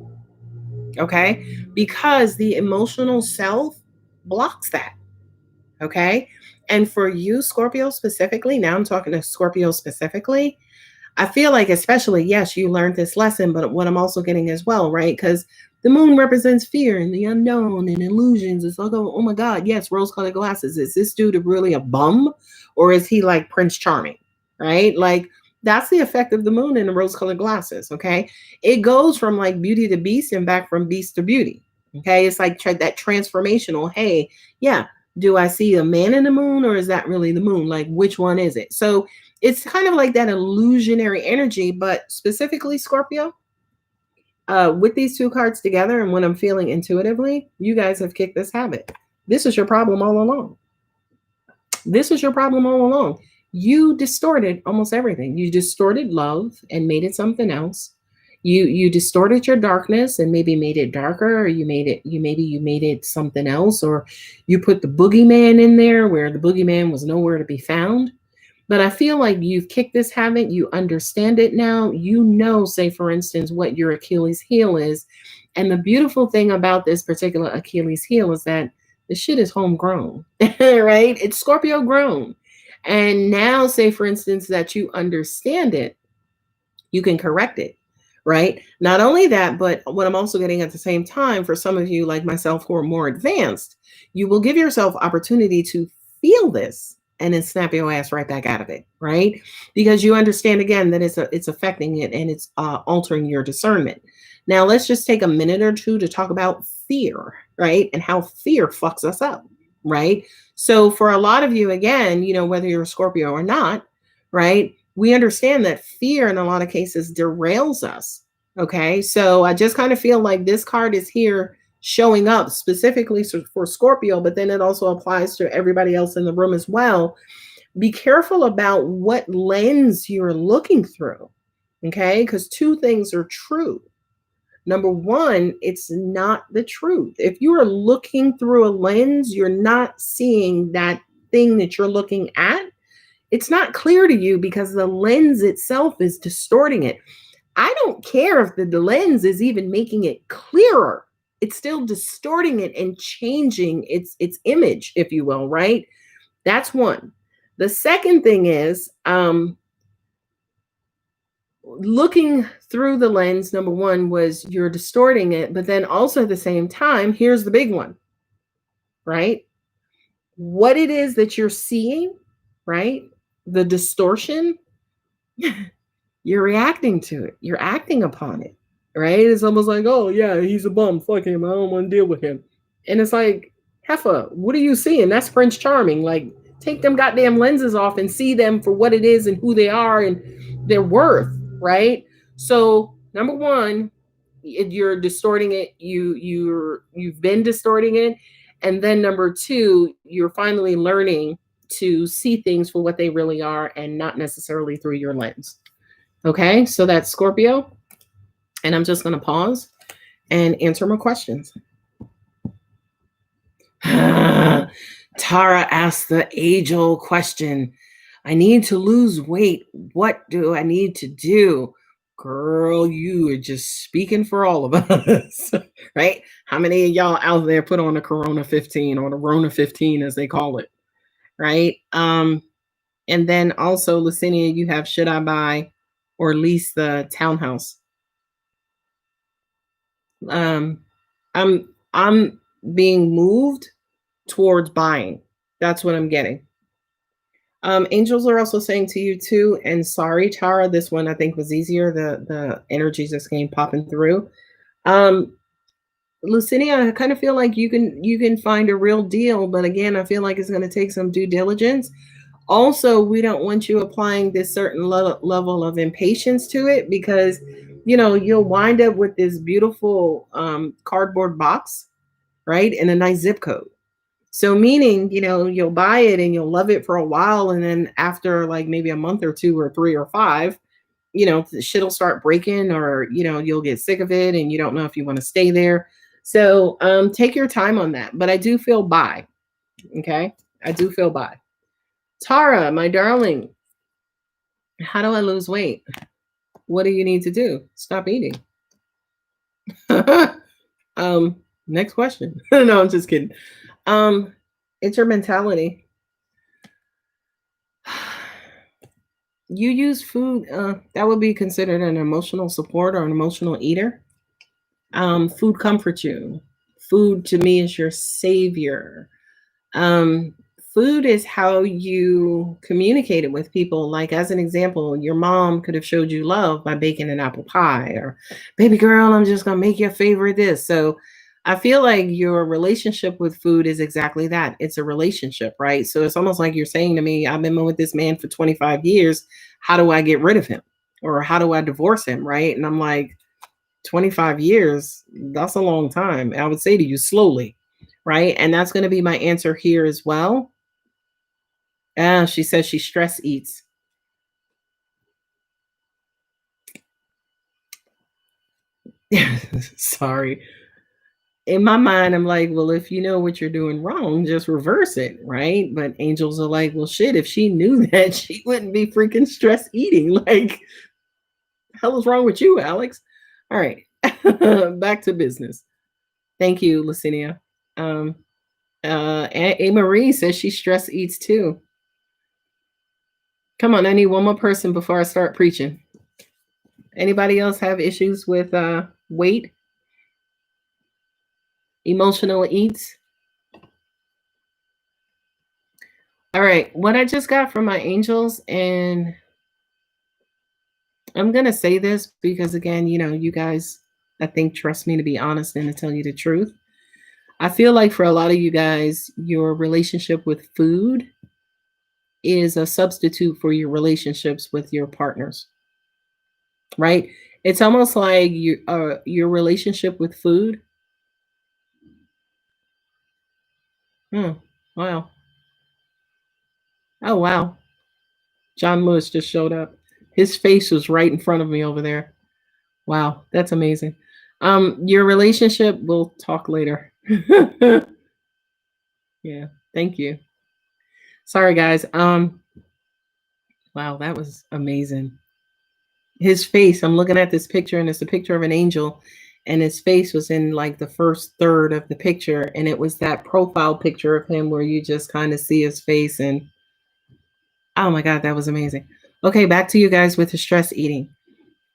Okay? Because the emotional self blocks that. Okay? And for you, Scorpio specifically, now I'm talking to Scorpio specifically, I feel like especially, yes, you learned this lesson, but what I'm also getting as well, right? Because the moon represents fear and the unknown and illusions. It's like, oh my God, yes, rose-colored glasses. Is this dude really a bum? Or is he like Prince Charming, right? Like, that's the effect of the moon and the rose-colored glasses, okay? It goes from like beauty to beast and back from beast to beauty, okay? It's like that transformational, hey, yeah, do I see a man in the moon or is that really the moon? Like, which one is it? So it's kind of like that illusionary energy, but specifically Scorpio, with these 2 cards together and what I'm feeling intuitively, you guys have kicked this habit. This is your problem all along. This is your problem all along. You distorted almost everything. You distorted love and made it something else. You distorted your darkness and maybe made it darker, or you made it something else, or you put the boogeyman in there where the boogeyman was nowhere to be found. But I feel like you've kicked this habit, you understand it now, you know, say for instance, what your Achilles heel is. And the beautiful thing about this particular Achilles heel is that the shit is homegrown, right? It's Scorpio grown. And now, say for instance, that you understand it, you can correct it, right? Not only that, but what I'm also getting at the same time, for some of you like myself who are more advanced, you will give yourself opportunity to feel this and then snap your ass right back out of it, right? Because you understand again that it's affecting it and it's altering your discernment. Now let's just take a minute or two to talk about fear, right? And how fear fucks us up, right? So for a lot of you, again, you know, whether you're a Scorpio or not, right? We understand that fear in a lot of cases derails us. Okay. So I just kind of feel like this card is here showing up specifically for Scorpio, but then it also applies to everybody else in the room as well. Be careful about what lens you're looking through. Okay. Because two things are true. Number one, it's not the truth. If you are looking through a lens, you're not seeing that thing that you're looking at. It's not clear to you because the lens itself is distorting it. I don't care if the lens is even making it clearer. It's still distorting it and changing its image, if you will, right? That's one. The second thing is looking through the lens, number one, was you're distorting it, but then also at the same time, here's the big one, right? What it is that you're seeing, right? The distortion, you're reacting to it. You're acting upon it, right? It's almost like, oh, yeah, he's a bum. Fuck him. I don't want to deal with him. And it's like, Heffa, what are you seeing? That's Prince Charming. Like, take them goddamn lenses off and see them for what it is and who they are and their worth, right? So, number one, you're distorting it. You've been distorting it. And then number two, you're finally learning to see things for what they really are and not necessarily through your lens. Okay, so that's Scorpio. And I'm just going to pause and answer more questions. Tara asked the age-old question. I need to lose weight. What do I need to do? Girl, you are just speaking for all of us, right? How many of y'all out there put on a Corona 15 or the Rona 15 as they call it, right? And then also, Lucinia, you have should I buy or lease the townhouse? I'm being moved towards buying. That's what I'm getting. Angels are also saying to you too, and sorry, Tara, this one I think was easier. The energy just came popping through. Lucinia, I kind of feel like you can find a real deal, but again, I feel like it's going to take some due diligence. Also, we don't want you applying this certain level of impatience to it because, you know, you'll wind up with this beautiful cardboard box, right? And a nice zip code. So meaning, you know, you'll buy it and you'll love it for a while. And then after like maybe a month or two or three or five, you know, the shit'll start breaking or, you know, you'll get sick of it and you don't know if you want to stay there. So take your time on that. But I do feel buy. Okay. I do feel buy. Tara, my darling, how do I lose weight? What do you need to do? Stop eating. Next question. No, I'm just kidding. It's your mentality. You use food, that would be considered an emotional support or an emotional eater. Food comforts you. Food to me is your savior. Food is how you communicated with people. Like as an example, your mom could have showed you love by baking an apple pie or baby girl, I'm just going to make your favorite this. So I feel like your relationship with food is exactly that. It's a relationship, right? So it's almost like you're saying to me, I've been with this man for 25 years. How do I get rid of him? Or how do I divorce him? Right. And I'm like, 25 years, that's a long time. I would say to you slowly, right? And that's going to be my answer here as well. She says she stress eats. Sorry. In my mind, I'm like, well, if you know what you're doing wrong, just reverse it, right? But angels are like, well, shit, if she knew that, she wouldn't be freaking stress eating. Like, hell is wrong with you, Alex? All right, back to business. Thank you, Lucinia. Um, A. Marie says she stress eats too. Come on, I need one more person before I start preaching. Anybody else have issues with weight? Emotional eats? All right, what I just got from my angels, and I'm going to say this because, again, you guys, I think, trust me to be honest and to tell you the truth. I feel like for a lot of you guys, your relationship with food is a substitute for your relationships with your partners, right? It's almost like your relationship with food. Wow. Oh, wow. John Lewis just showed up. His face was right in front of me over there. Wow, that's amazing. Your relationship, we'll talk later. Yeah, thank you. Sorry, guys. Wow, that was amazing. His face, I'm looking at this picture, and it's a picture of an angel, and his face was in like the first third of the picture, and it was that profile picture of him where you just kind of see his face, and oh my God, that was amazing. Okay, back to you guys with the stress eating.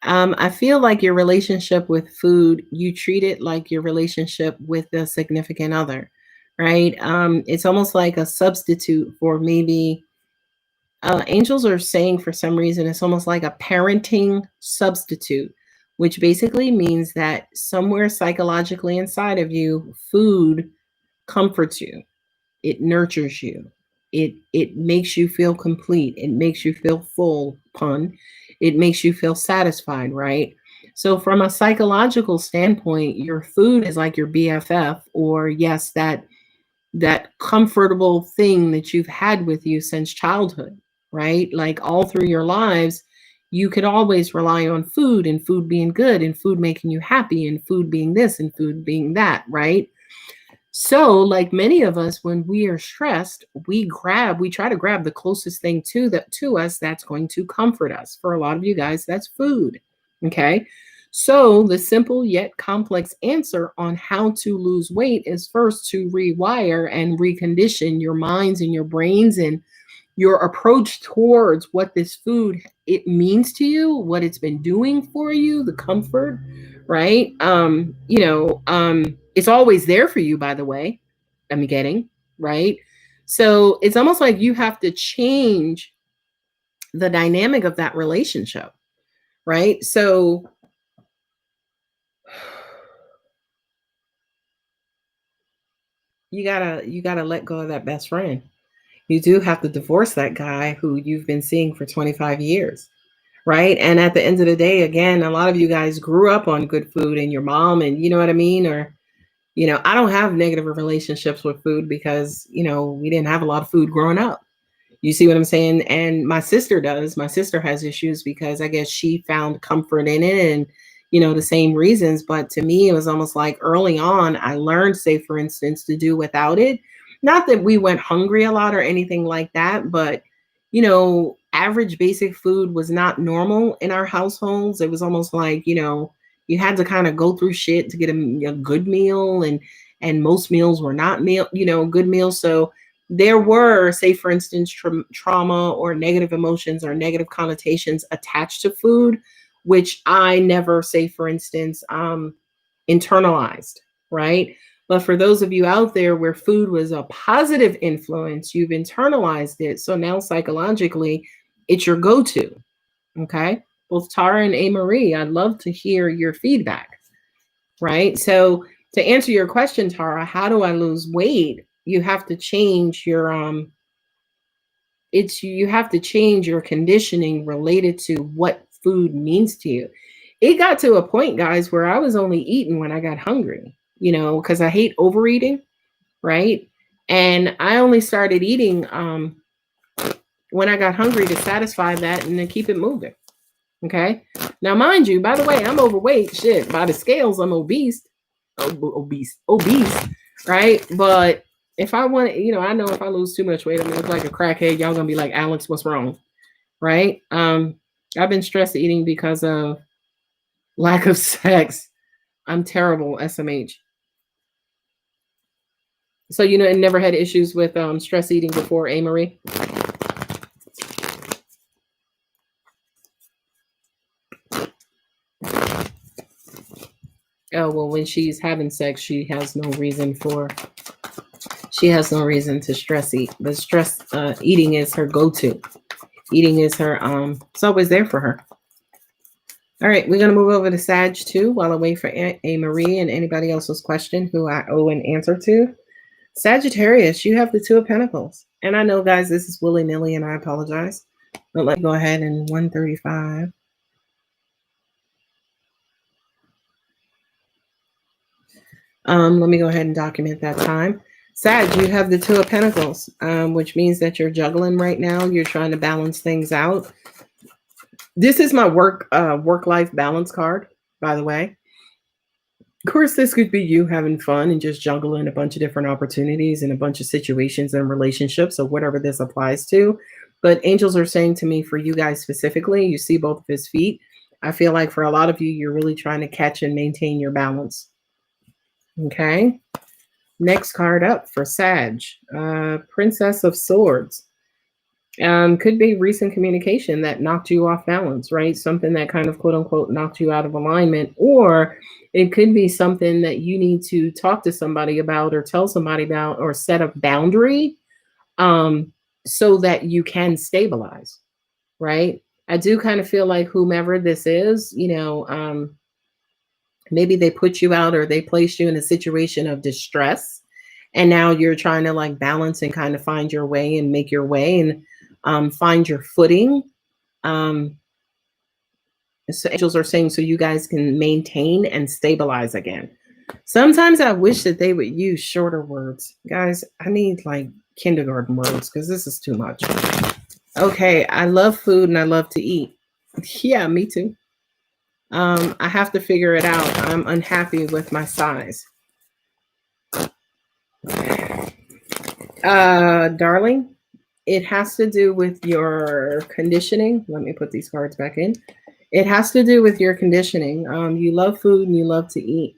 I feel like your relationship with food, you treat it like your relationship with a significant other, right? It's almost like a substitute for maybe angels are saying for some reason it's almost like a parenting substitute, which basically means that somewhere psychologically inside of you, food comforts you, it nurtures you, it makes you feel complete, it makes you feel full, pun, it makes you feel satisfied, right? So from a psychological standpoint, your food is like your BFF, or yes, that comfortable thing that you've had with you since childhood, right? Like all through your lives, you could always rely on food, and food being good, and food making you happy, and food being this and food being that, right? So, like many of us, when we are stressed, we try to grab the closest thing to us that's going to comfort us. For a lot of you guys, that's food. Okay. So, the simple yet complex answer on how to lose weight is first to rewire and recondition your minds and your brains and your approach towards what this food it means to you, what it's been doing for you, the comfort, right? It's always there for you, by the way. I'm getting, right? So it's almost like you have to change the dynamic of that relationship, right? So you gotta let go of that best friend. You do have to divorce that guy who you've been seeing for 25 years, right? And at the end of the day, again, a lot of you guys grew up on good food, and your mom, and you know what I mean? Or, I don't have negative relationships with food because, we didn't have a lot of food growing up. You see what I'm saying? And my sister does. My sister has issues because I guess she found comfort in it, and, the same reasons. But to me, it was almost like early on, I learned, say, for instance, to do without it. Not that we went hungry a lot or anything like that, but, average basic food was not normal in our households. It was almost like, you had to kind of go through shit to get a good meal, and most meals were not good meals. So there were, say, for instance, trauma or negative emotions or negative connotations attached to food, which I never, say, for instance, internalized, right? But for those of you out there where food was a positive influence, you've internalized it. So now psychologically, it's your go to. Okay. Both Tara and A. Marie, I'd love to hear your feedback, right? So to answer your question, Tara, how do I lose weight? You have to change your you have to change your conditioning related to what food means to you. It got to a point, guys, where I was only eating when I got hungry, because I hate overeating, right? And I only started eating when I got hungry to satisfy that and to keep it moving. Okay. Now, mind you, by the way, I'm overweight. Shit, by the scales, I'm obese. Obese, right? But if I want, I know if I lose too much weight, I'm gonna look like a crackhead. Y'all gonna be like, Alex, what's wrong? Right? I've been stress eating because of lack of sex. I'm terrible, SMH. So it never had issues with stress eating before, Marie? Oh, well, when she's having sex, she has no reason to stress eat. But stress eating is her go-to. Eating is her, it's always there for her. All right, we're going to move over to Sag 2 while I wait for A. Marie and anybody else's question who I owe an answer to. Sagittarius, you have the Two of Pentacles. And I know, guys, this is willy-nilly, and I apologize. But let's go ahead and 135. Let me go ahead and document that time. Sag, you have the Two of Pentacles, which means that you're juggling right now. You're trying to balance things out. This is my work-life balance card, by the way. Of course, this could be you having fun and just juggling a bunch of different opportunities and a bunch of situations and relationships, or whatever this applies to. But angels are saying to me, for you guys specifically, you see both of his feet. I feel like for a lot of you, you're really trying to catch and maintain your balance. Okay. Next card up for Sag, Princess of Swords. Could be recent communication that knocked you off balance, right? Something that kind of quote unquote knocked you out of alignment, or it could be something that you need to talk to somebody about or tell somebody about or set a boundary so that you can stabilize, right? I do kind of feel like whomever this is, maybe they put you out or they placed you in a situation of distress. And now you're trying to like balance and kind of find your way and make your way and find your footing. So angels are saying so you guys can maintain and stabilize again. Sometimes I wish that they would use shorter words. Guys, I need like kindergarten words because this is too much. Okay, I love food and I love to eat. Yeah, me too. I have to figure it out. I'm unhappy with my size. Darling, it has to do with your conditioning. Let me put these cards back in. It has to do with your conditioning. You love food and you love to eat.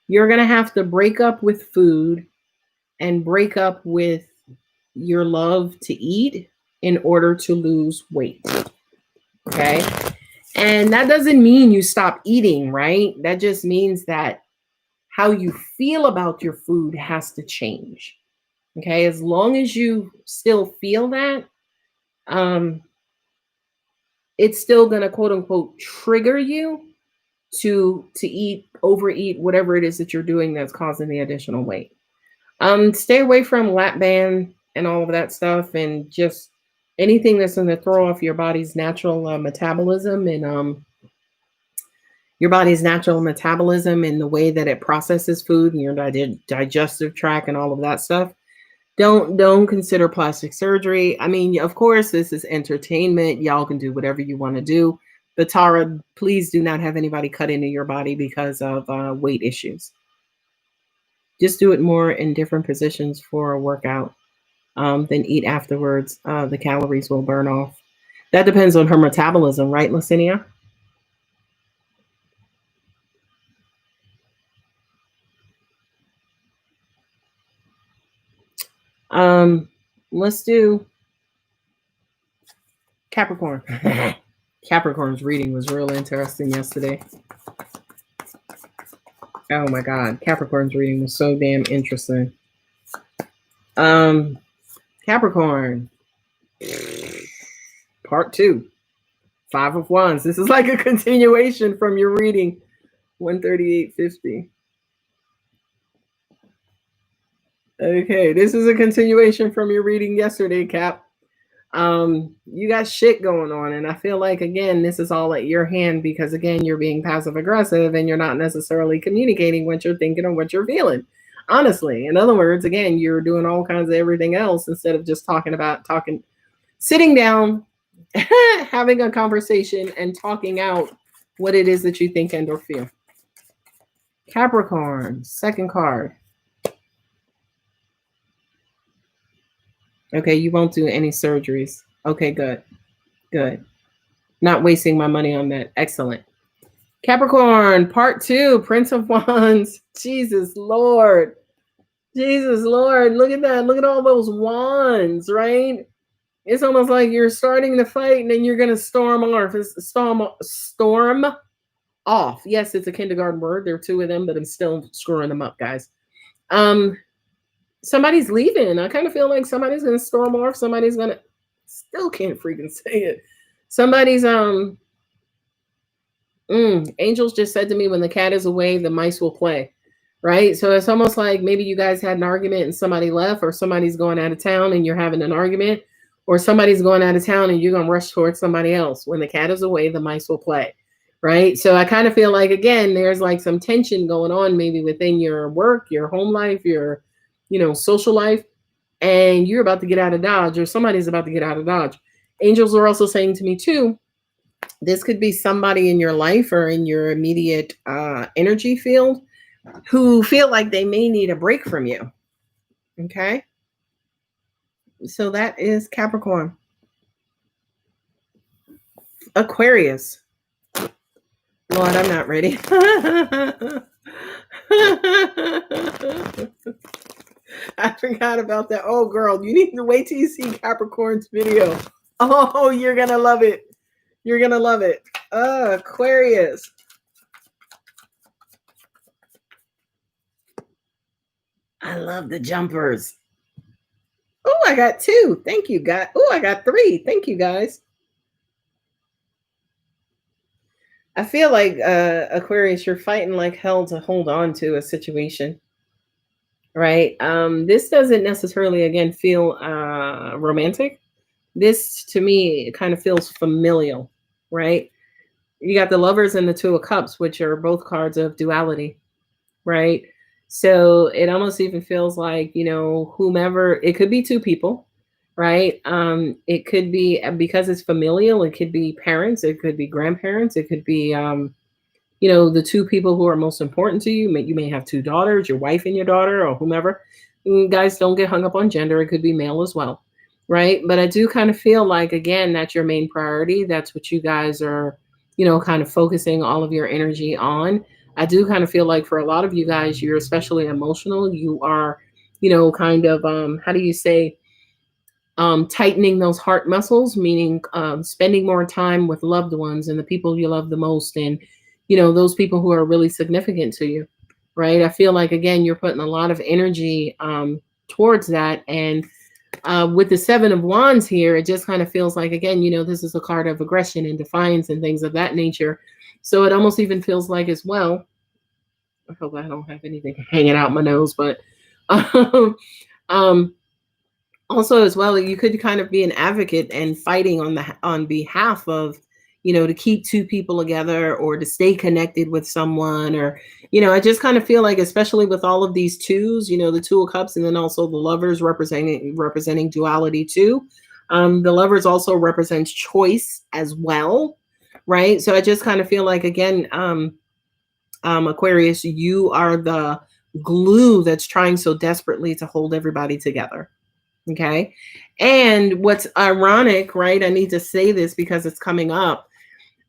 You're going to have to break up with food and break up with your love to eat in order to lose weight. Okay. And that doesn't mean you stop eating, right? That just means that how you feel about your food has to change. Okay. As long as you still feel that, it's still going to quote unquote trigger you to eat, overeat, whatever it is that you're doing that's causing the additional weight. Stay away from lap band and all of that stuff, and just anything that's going to throw off your body's natural metabolism and your body's natural metabolism and the way that it processes food and your digestive tract and all of that stuff. Don't consider plastic surgery. I mean, of course, this is entertainment. Y'all can do whatever you want to do. But Tara, please do not have anybody cut into your body because of weight issues. Just do it more in different positions for a workout. Then eat afterwards. The calories will burn off. That depends on her metabolism, right, Lacinia? Let's do Capricorn. Capricorn's reading was real interesting yesterday. Oh my God, Capricorn's reading was so damn interesting. Capricorn, part 2, 5 of Wands. This is like a continuation from your reading, 138.50. Okay, this is a continuation from your reading yesterday, Cap. You got shit going on, and I feel like, again, this is all at your hand because, again, you're being passive aggressive and you're not necessarily communicating what you're thinking or what you're feeling. Honestly, in other words, again, you're doing all kinds of everything else instead of just talking sitting down, having a conversation and talking out what it is that you think and or feel. Capricorn, second card. Okay, you won't do any surgeries. Okay, good. Good. Not wasting my money on that. Excellent. Capricorn, part 2, Prince of Wands. Jesus Lord. Jesus Lord. Look at that. Look at all those wands, right? It's almost like you're starting to fight and then you're going to storm off. Storm off. Yes, it's a kindergarten word. There are 2 of them, but I'm still screwing them up, guys. Somebody's leaving. I kind of feel like somebody's going to storm off. Somebody's going to, still can't freaking say it. Somebody's, angels just said to me, when the cat is away, the mice will play. Right? So it's almost like maybe you guys had an argument and somebody left, or somebody's going out of town and you're having an argument, or somebody's going out of town and you're going to rush towards somebody else. When the cat is away, the mice will play. Right? So I kind of feel like, again, there's like some tension going on maybe within your work, your home life, your, social life, and you're about to get out of Dodge, or somebody's about to get out of Dodge. Angels are also saying to me too, this could be somebody in your life or in your immediate energy field who feel like they may need a break from you. Okay? So that is Capricorn. Aquarius. Lord, I'm not ready. I forgot about that. Oh, girl, you need to wait till you see Capricorn's video. Oh, you're going to love it. You're going to love it. Aquarius. I love the jumpers. Oh, I got 2. Thank you, guys. Oh, I got 3. Thank you, guys. I feel like, Aquarius, you're fighting like hell to hold on to a situation. Right? This doesn't necessarily, again, feel romantic. This, to me, kind of feels familial, right? You got the Lovers and the 2 of Cups, which are both cards of duality, right? So it almost even feels like, whomever, it could be 2 people, right? It could be, because it's familial, it could be parents, it could be grandparents, it could be, the 2 people who are most important to you. You may have 2 daughters, your wife and your daughter, or whomever. Guys, don't get hung up on gender. It could be male as well, right? But I do kind of feel like, again, that's your main priority. That's what you guys are, kind of focusing all of your energy on. I do kind of feel like for a lot of you guys, you're especially emotional. You are, kind of, how do you say, tightening those heart muscles, meaning spending more time with loved ones and the people you love the most, and those people who are really significant to you, right? I feel like, again, you're putting a lot of energy towards that. And with the 7 of Wands here, it just kind of feels like, again, this is a card of aggression and defiance and things of that nature. So it almost even feels like, as well, I hope I don't have anything hanging out my nose, but also, as well, you could kind of be an advocate and fighting on behalf of, to keep 2 people together, or to stay connected with someone, or, I just kind of feel like, especially with all of these 2s, the 2 of Cups, and then also the Lovers representing duality too. The Lovers also represents choice as well, right? So I just kind of feel like, again, Aquarius, you are the glue that's trying so desperately to hold everybody together. Okay. And what's ironic, right? I need to say this because it's coming up.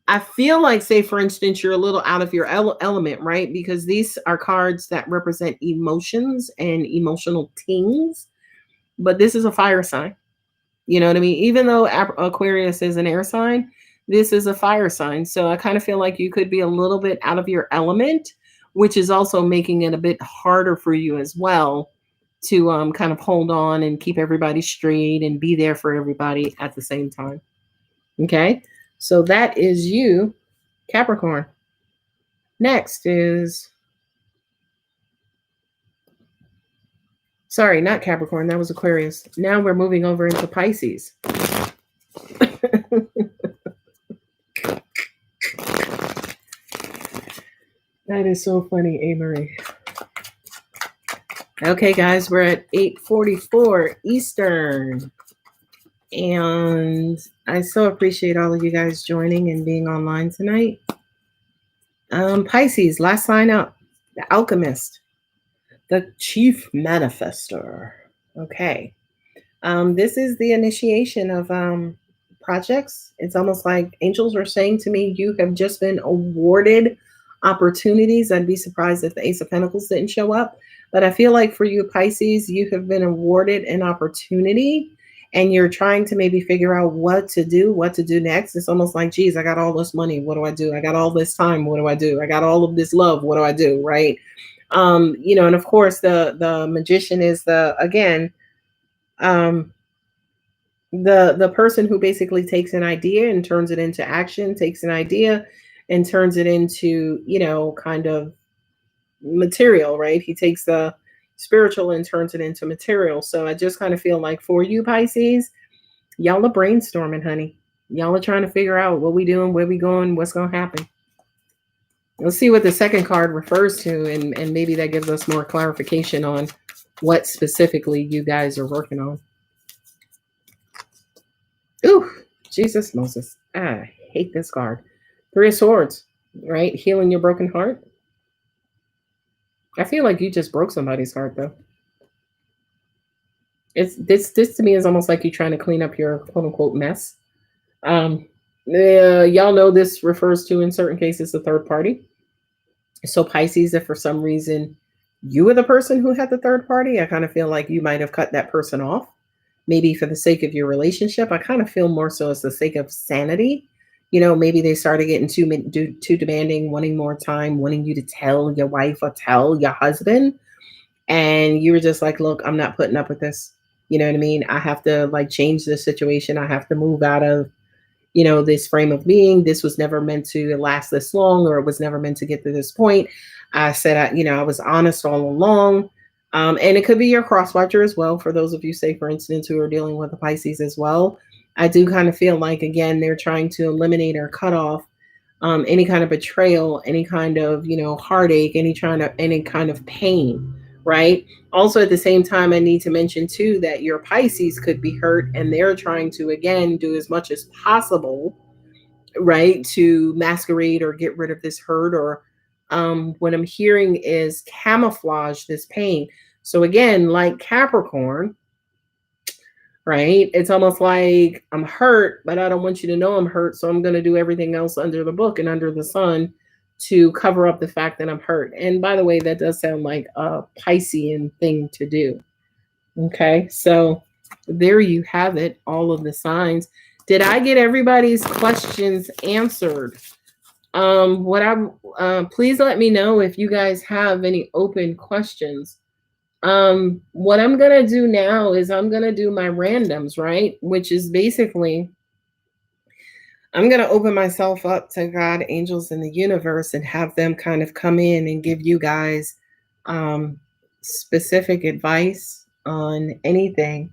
I feel like, say, for instance, you're a little out of your element, right? Because these are cards that represent emotions and emotional things. But this is a fire sign. You know what I mean? Even though Aquarius is an air sign, this is a fire sign. So I kind of feel like you could be a little bit out of your element, which is also making it a bit harder for you as well to kind of hold on and keep everybody straight and be there for everybody at the same time. Okay, so that is you, Capricorn. Next is, sorry, not Capricorn, that was Aquarius. Now we're moving over into Pisces. That is so funny, Amory. Okay, guys, we're at 8:44 Eastern. And I so appreciate all of you guys joining and being online tonight. Pisces, last sign up, the alchemist, the chief manifester. Okay. This is the initiation of projects. It's almost like angels are saying to me, you have just been awarded opportunities. I'd be surprised if the Ace of Pentacles didn't show up. But I feel like for you, Pisces, you have been awarded an opportunity and you're trying to maybe figure out what to do next. It's almost like, geez, I got all this money. What do I do? I got all this time. What do I do? I got all of this love. What do I do? Right. And of course the magician is the person who basically takes an idea and turns it into action, takes an idea and turns it into, kind of material, right? He takes the spiritual and turns it into material. So I just kind of feel like for you, Pisces, y'all are brainstorming, honey. Y'all are trying to figure out what we doing, where we going, what's going to happen. Let's see what the second card refers to, and maybe that gives us more clarification on what specifically you guys are working on. Ooh, Jesus, Moses. I hate this card. Three of Swords, right? Healing your broken heart. I feel like you just broke somebody's heart, though. This to me is almost like you're trying to clean up your quote-unquote mess. Y'all know this refers to, in certain cases, the third party. So Pisces, if for some reason you were the person who had the third party, I kind of feel like you might have cut that person off. Maybe for the sake of your relationship. I kind of feel more so as the sake of sanity. Maybe they started getting too demanding, wanting more time, wanting you to tell your wife or tell your husband. And you were just like, look, I'm not putting up with this. You know what I mean? I have to change the situation. I have to move out of, this frame of being. This was never meant to last this long, or it was never meant to get to this point. I said, I was honest all along. And it could be your cross-watcher as well. For those of you, say, for instance, who are dealing with the Pisces as well. I do kind of feel like, again, they're trying to eliminate or cut off any kind of betrayal, any kind of, heartache, any kind of pain, right? Also, at the same time, I need to mention, too, that your Pisces could be hurt, and they're trying to, again, do as much as possible, right, to masquerade or get rid of this hurt, or what I'm hearing is camouflage this pain. So again, like Capricorn, right? It's almost like I'm hurt, but I don't want you to know I'm hurt. So I'm going to do everything else under the book and under the sun to cover up the fact that I'm hurt. And by the way, that does sound like a Piscean thing to do. Okay, so there you have it, all of the signs. Did I get everybody's questions answered? Please let me know if you guys have any open questions. What I'm going to do now is I'm going to do my randoms, right? Which is basically, I'm going to open myself up to God, angels, in the universe, and have them kind of come in and give you guys specific advice on anything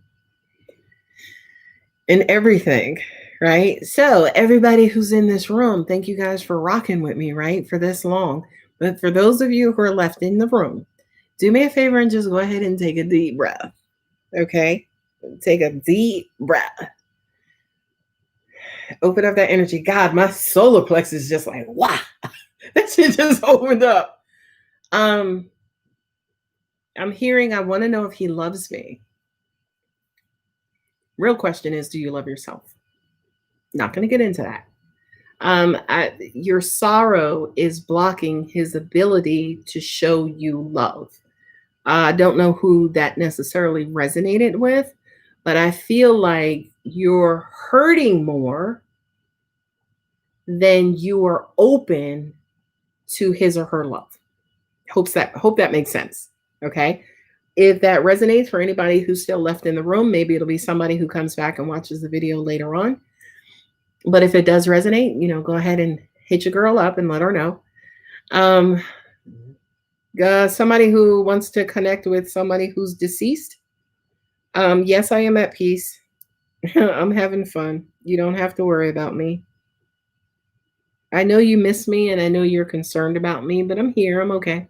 and everything, right? So everybody who's in this room, thank you guys for rocking with me, right, for this long. But for those of you who are left in the room, do me a favor and just go ahead and take a deep breath, okay? Take a deep breath. Open up that energy. God, my solar plexus is just like, wow. That shit just opened up. I'm hearing, I want to know if he loves me. Real question is, do you love yourself? Not going to get into that. Your sorrow is blocking his ability to show you love. I don't know who that necessarily resonated with, but I feel like you're hurting more than you are open to his or her love. Hope that makes sense. Okay. If that resonates for anybody who's still left in the room, maybe it'll be somebody who comes back and watches the video later on. But if it does resonate, go ahead and hit your girl up and let her know. Somebody who wants to connect with somebody who's deceased. Yes, I am at peace. I'm having fun. You don't have to worry about me. I know you miss me and I know you're concerned about me, but I'm here. I'm okay.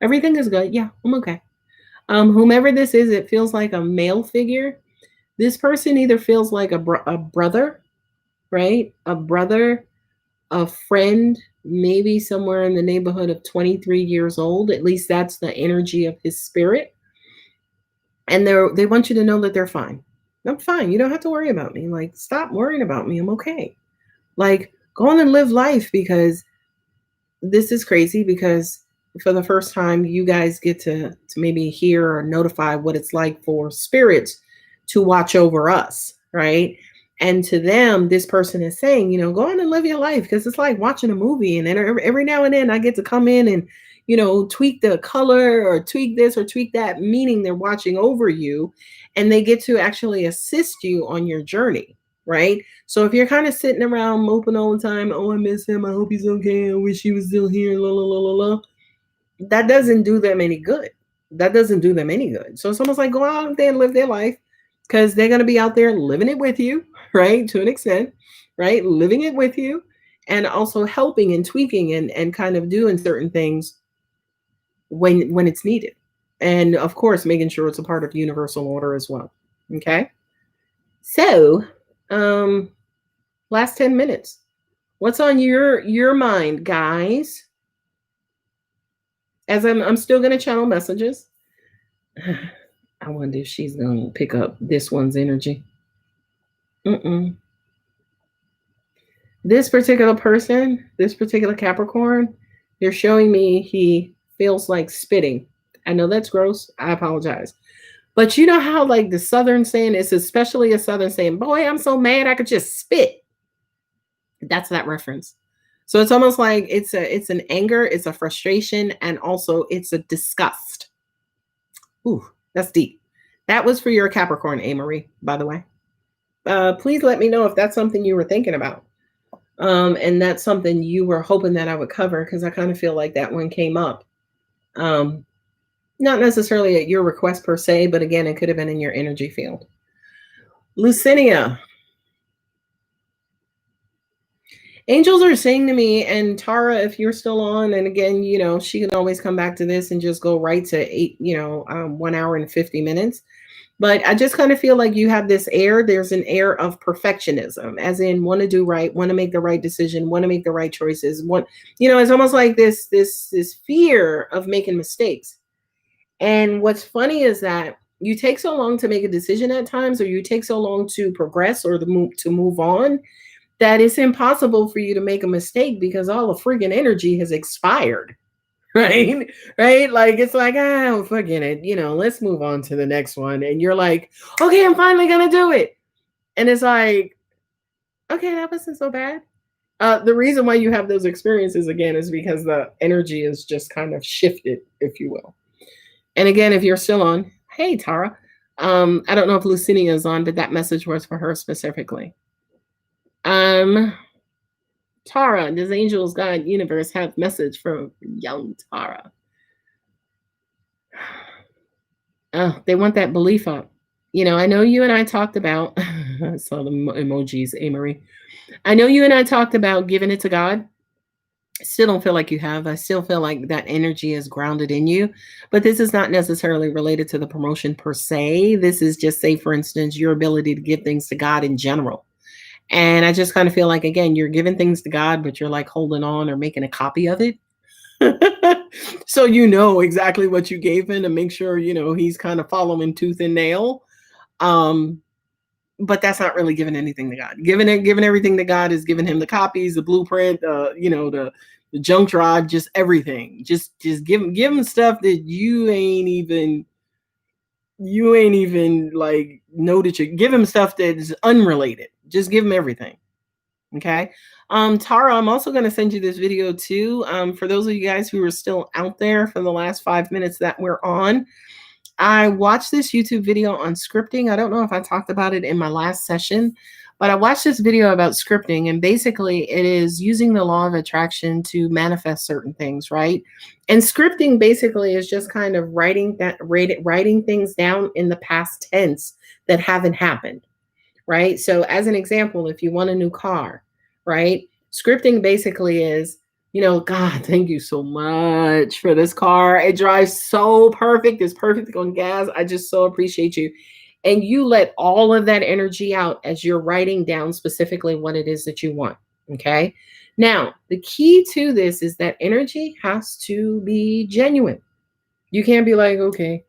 Everything is good. Yeah, I'm okay. Whomever this is, it feels like a male figure. This person either feels like a brother, right? A brother, a friend, maybe somewhere in the neighborhood of 23 years old. At least that's the energy of his spirit. And they want you to know that they're fine. I'm fine. You don't have to worry about me. Like, stop worrying about me. I'm okay. Like, go on and live life, because this is crazy, because for the first time you guys get to maybe hear or notify what it's like for spirits to watch over us, right? And to them, this person is saying, go on and live your life, because it's like watching a movie, and then every now and then I get to come in and tweak the color or tweak this or tweak that, meaning they're watching over you, and they get to actually assist you on your journey, right? So if you're kind of sitting around moping all the time, oh, I miss him, I hope he's okay, I wish he was still here, la la la la la, that doesn't do them any good. That doesn't do them any good. So it's almost like, go out there and live their life, because they're going to be out there living it with you, right? To an extent, right? Living it with you, and also helping and tweaking and kind of doing certain things when it's needed. And of course, making sure it's a part of universal order as well. Okay. So, last 10 minutes. What's on your mind, guys? As I'm still going to channel messages. I wonder if she's going to pick up this one's energy. This particular person, this particular Capricorn, they're showing me he feels like spitting. I know that's gross. I apologize. But you know how, like, the Southern saying is, especially a Southern saying, boy, I'm so mad I could just spit. That's that reference. So it's almost like it's an anger, it's a frustration, and also it's a disgust. Ooh, that's deep. That was for your Capricorn, Amory, by the way. Please let me know if that's something you were thinking about. And that's something you were hoping that I would cover, because I kind of feel like that one came up. Not necessarily at your request per se, but again, it could have been in your energy field. Lucinia. Angels are saying to me, and Tara, if you're still on, and again, she can always come back to this and just go right to 1 hour and 50 minutes. But I just kind of feel like you have this air. There's an air of perfectionism, as in want to do right, want to make the right decision, want to make the right choices. It's almost like this fear of making mistakes. And what's funny is that you take so long to make a decision at times, or you take so long to progress or to move on, that it's impossible for you to make a mistake, because all the freaking energy has expired. Right? Like, it's like, forget it. Let's move on to the next one. And you're like, okay, I'm finally going to do it. And it's like, okay, that wasn't so bad. The reason why you have those experiences, again, is because the energy is just kind of shifted, if you will. And again, if you're still on, hey, Tara, I don't know if Lucinia is on, but that message was for her specifically. Tara, does Angels, God, Universe have message from young Tara? Oh, they want that belief up. I know you and I talked about, I saw the emojis, Amory. I know you and I talked about giving it to God. I still don't feel like you have. I still feel like that energy is grounded in you. But this is not necessarily related to the promotion per se. This is just, say, for instance, your ability to give things to God in general. And I just kind of feel like, again, you're giving things to God, but you're like holding on or making a copy of it. So exactly what you gave him, to make sure, he's kind of following tooth and nail. But that's not really giving anything to God. Giving everything to God is giving him the copies, the blueprint, the junk drive, just everything. Just give him stuff that you ain't even like know that you give him stuff that is unrelated. Just give him everything. Okay. Tara, I'm also going to send you this video too. For those of you guys who are still out there for the last 5 minutes that we're on, I watched this YouTube video on scripting. I don't know if I talked about it in my last session, but I watched this video about scripting, and basically it is using the law of attraction to manifest certain things, right? And scripting basically is just kind of writing things down in the past tense that haven't happened, right? So as an example, if you want a new car, right? Scripting basically is, God, thank you so much for this car. It drives so perfect. It's perfect on gas. I just so appreciate you. and you let all of that energy out as you're writing down specifically what it is that you want. Okay. Now, the key to this is that energy has to be genuine. You can't be like, okay,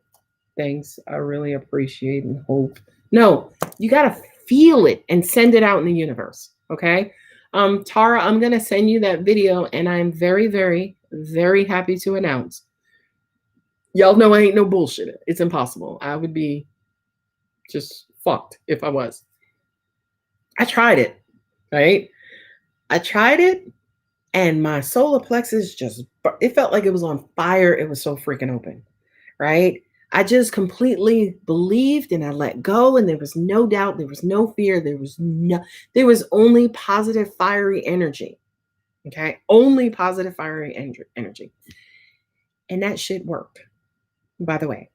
thanks. I really appreciate and hope. No, you got to feel it and send it out in the universe. Okay. Tara, I'm going to send you that video, and I'm very, very, very happy to announce. Y'all know I ain't no bullshit. It's impossible. I would be just fucked if I was. I tried it, right? I tried it, and my solar plexus just, it felt like it was on fire. It was so freaking open, right? I just completely believed, and I let go, and there was no doubt, there was no fear, there was only positive fiery energy. Okay? Only positive fiery energy. And that shit worked. By the way,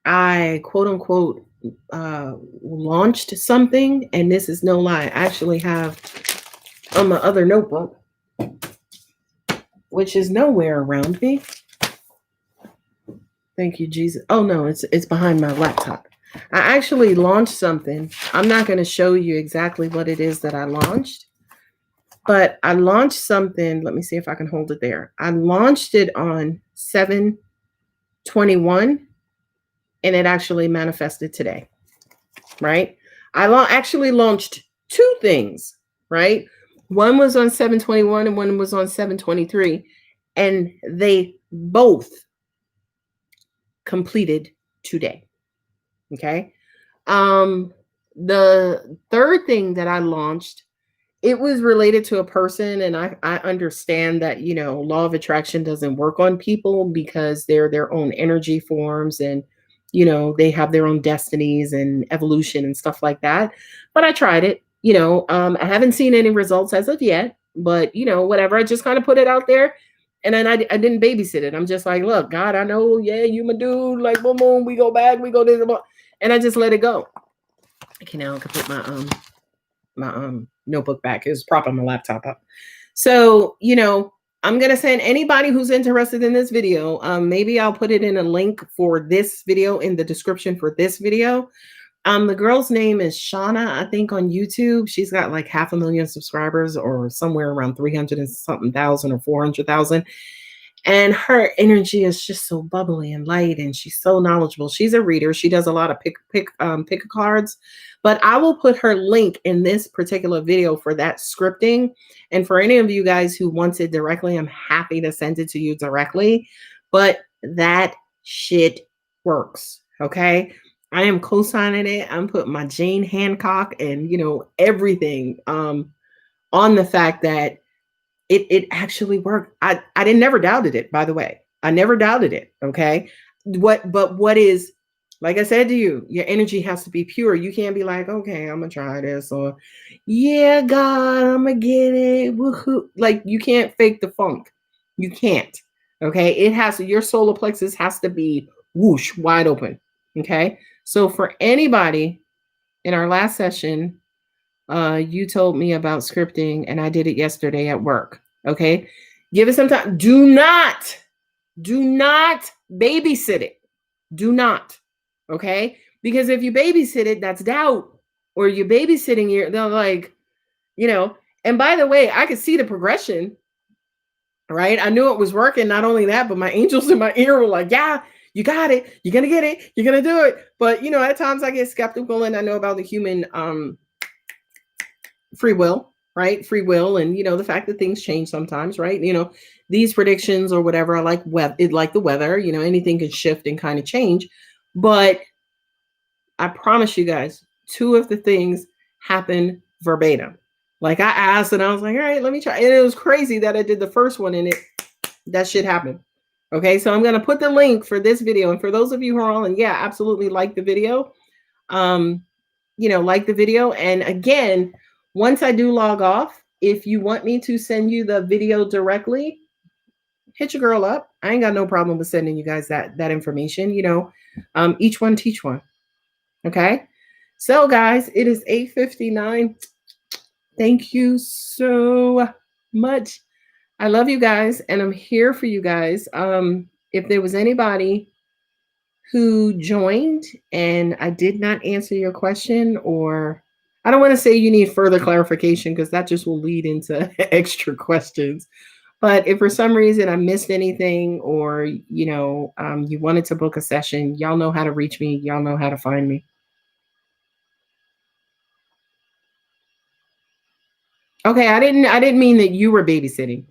I quote unquote launched something, and this is no lie. I actually have on my other notebook, which is nowhere around me. Thank you, Jesus. Oh no, it's behind my laptop. I actually launched something. I'm not going to show you exactly what it is that I launched, but I launched something. Let me see if I can hold it there. I launched it on 7/21, and it actually manifested today, right? I actually launched two things, right? One was on 7/21 and one was on 7/23, and they both completed today. Okay. The third thing that I launched, it was related to a person, and I understand that, law of attraction doesn't work on people because they're their own energy forms, and they have their own destinies and evolution and stuff like that. But I tried it. I haven't seen any results as of yet, but whatever. I just kind of put it out there. And then I didn't babysit it. I'm just like, look, God, I know, yeah, you my dude. Like, boom, boom, we go back, we go this, and I just let it go. Okay, now I can put my notebook back. It was propping my laptop up. So, I'm gonna send anybody who's interested in this video. Maybe I'll put it in a link for this video in the description for this video. The girl's name is Shauna, I think, on YouTube. She's got like 500,000 subscribers, or somewhere around 300 and something thousand or 400,000. And her energy is just so bubbly and light, and she's so knowledgeable. She's a reader. She does a lot of pick cards. But I will put her link in this particular video for that scripting. And for any of you guys who want it directly, I'm happy to send it to you directly. But that shit works. Okay. I am co-signing it. I'm putting my Jane Hancock and, everything on the fact that it actually worked. I never doubted it, by the way. I never doubted it. Okay. But what is, like I said to you, your energy has to be pure. You can't be like, okay, I'm gonna try this, or yeah, God, I'm gonna get it. Woohoo. Like, you can't fake the funk. You can't. Okay. Your solar plexus has to be whoosh, wide open. Okay. So for anybody, in our last session, you told me about scripting, and I did it yesterday at work. Okay. Give it some time. Do not babysit it. Do not. Okay. Because if you babysit it, that's doubt. Or you're babysitting they're like, and by the way, I could see the progression, right? I knew it was working. Not only that, but my angels in my ear were like, yeah, you got it. You're going to get it. You're going to do it. But, at times I get skeptical, and I know about the human free will, right? Free will. And, the fact that things change sometimes, right? These predictions or whatever, like the weather, anything can shift and kind of change. But I promise you guys, two of the things happen verbatim. Like, I asked, and I was like, all right, let me try. And it was crazy that I did the first one, and that shit happened. Okay, so I'm going to put the link for this video. And for those of you who are on, yeah, absolutely like the video. Like the video. And again, once I do log off, if you want me to send you the video directly, hit your girl up. I ain't got no problem with sending you guys that information. Each one teach one. Okay. So guys, it is 8:59. Thank you so much. I love you guys, and I'm here for you guys. If there was anybody who joined and I did not answer your question, or I don't want to say you need further clarification because that just will lead into extra questions. But if for some reason I missed anything, or you wanted to book a session, y'all know how to reach me. Y'all know how to find me. Okay, I didn't mean that you were babysitting.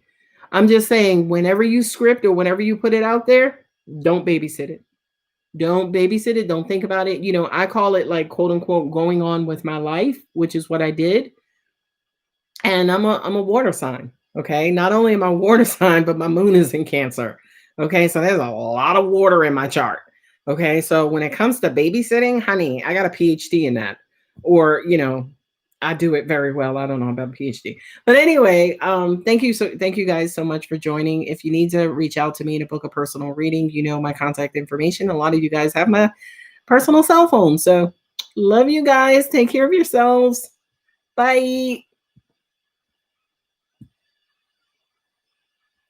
I'm just saying whenever you script or whenever you put it out there, don't babysit it. Don't babysit it. Don't think about it. I call it like quote unquote going on with my life, which is what I did. And I'm a water sign. Okay. Not only am I a water sign, but my moon is in Cancer. Okay. So there's a lot of water in my chart. Okay. So when it comes to babysitting, honey, I got a PhD in that. Or, I do it very well. I don't know about PhD. But anyway, thank you guys so much for joining. If you need to reach out to me to book a personal reading, my contact information. A lot of you guys have my personal cell phone. So love you guys. Take care of yourselves. Bye.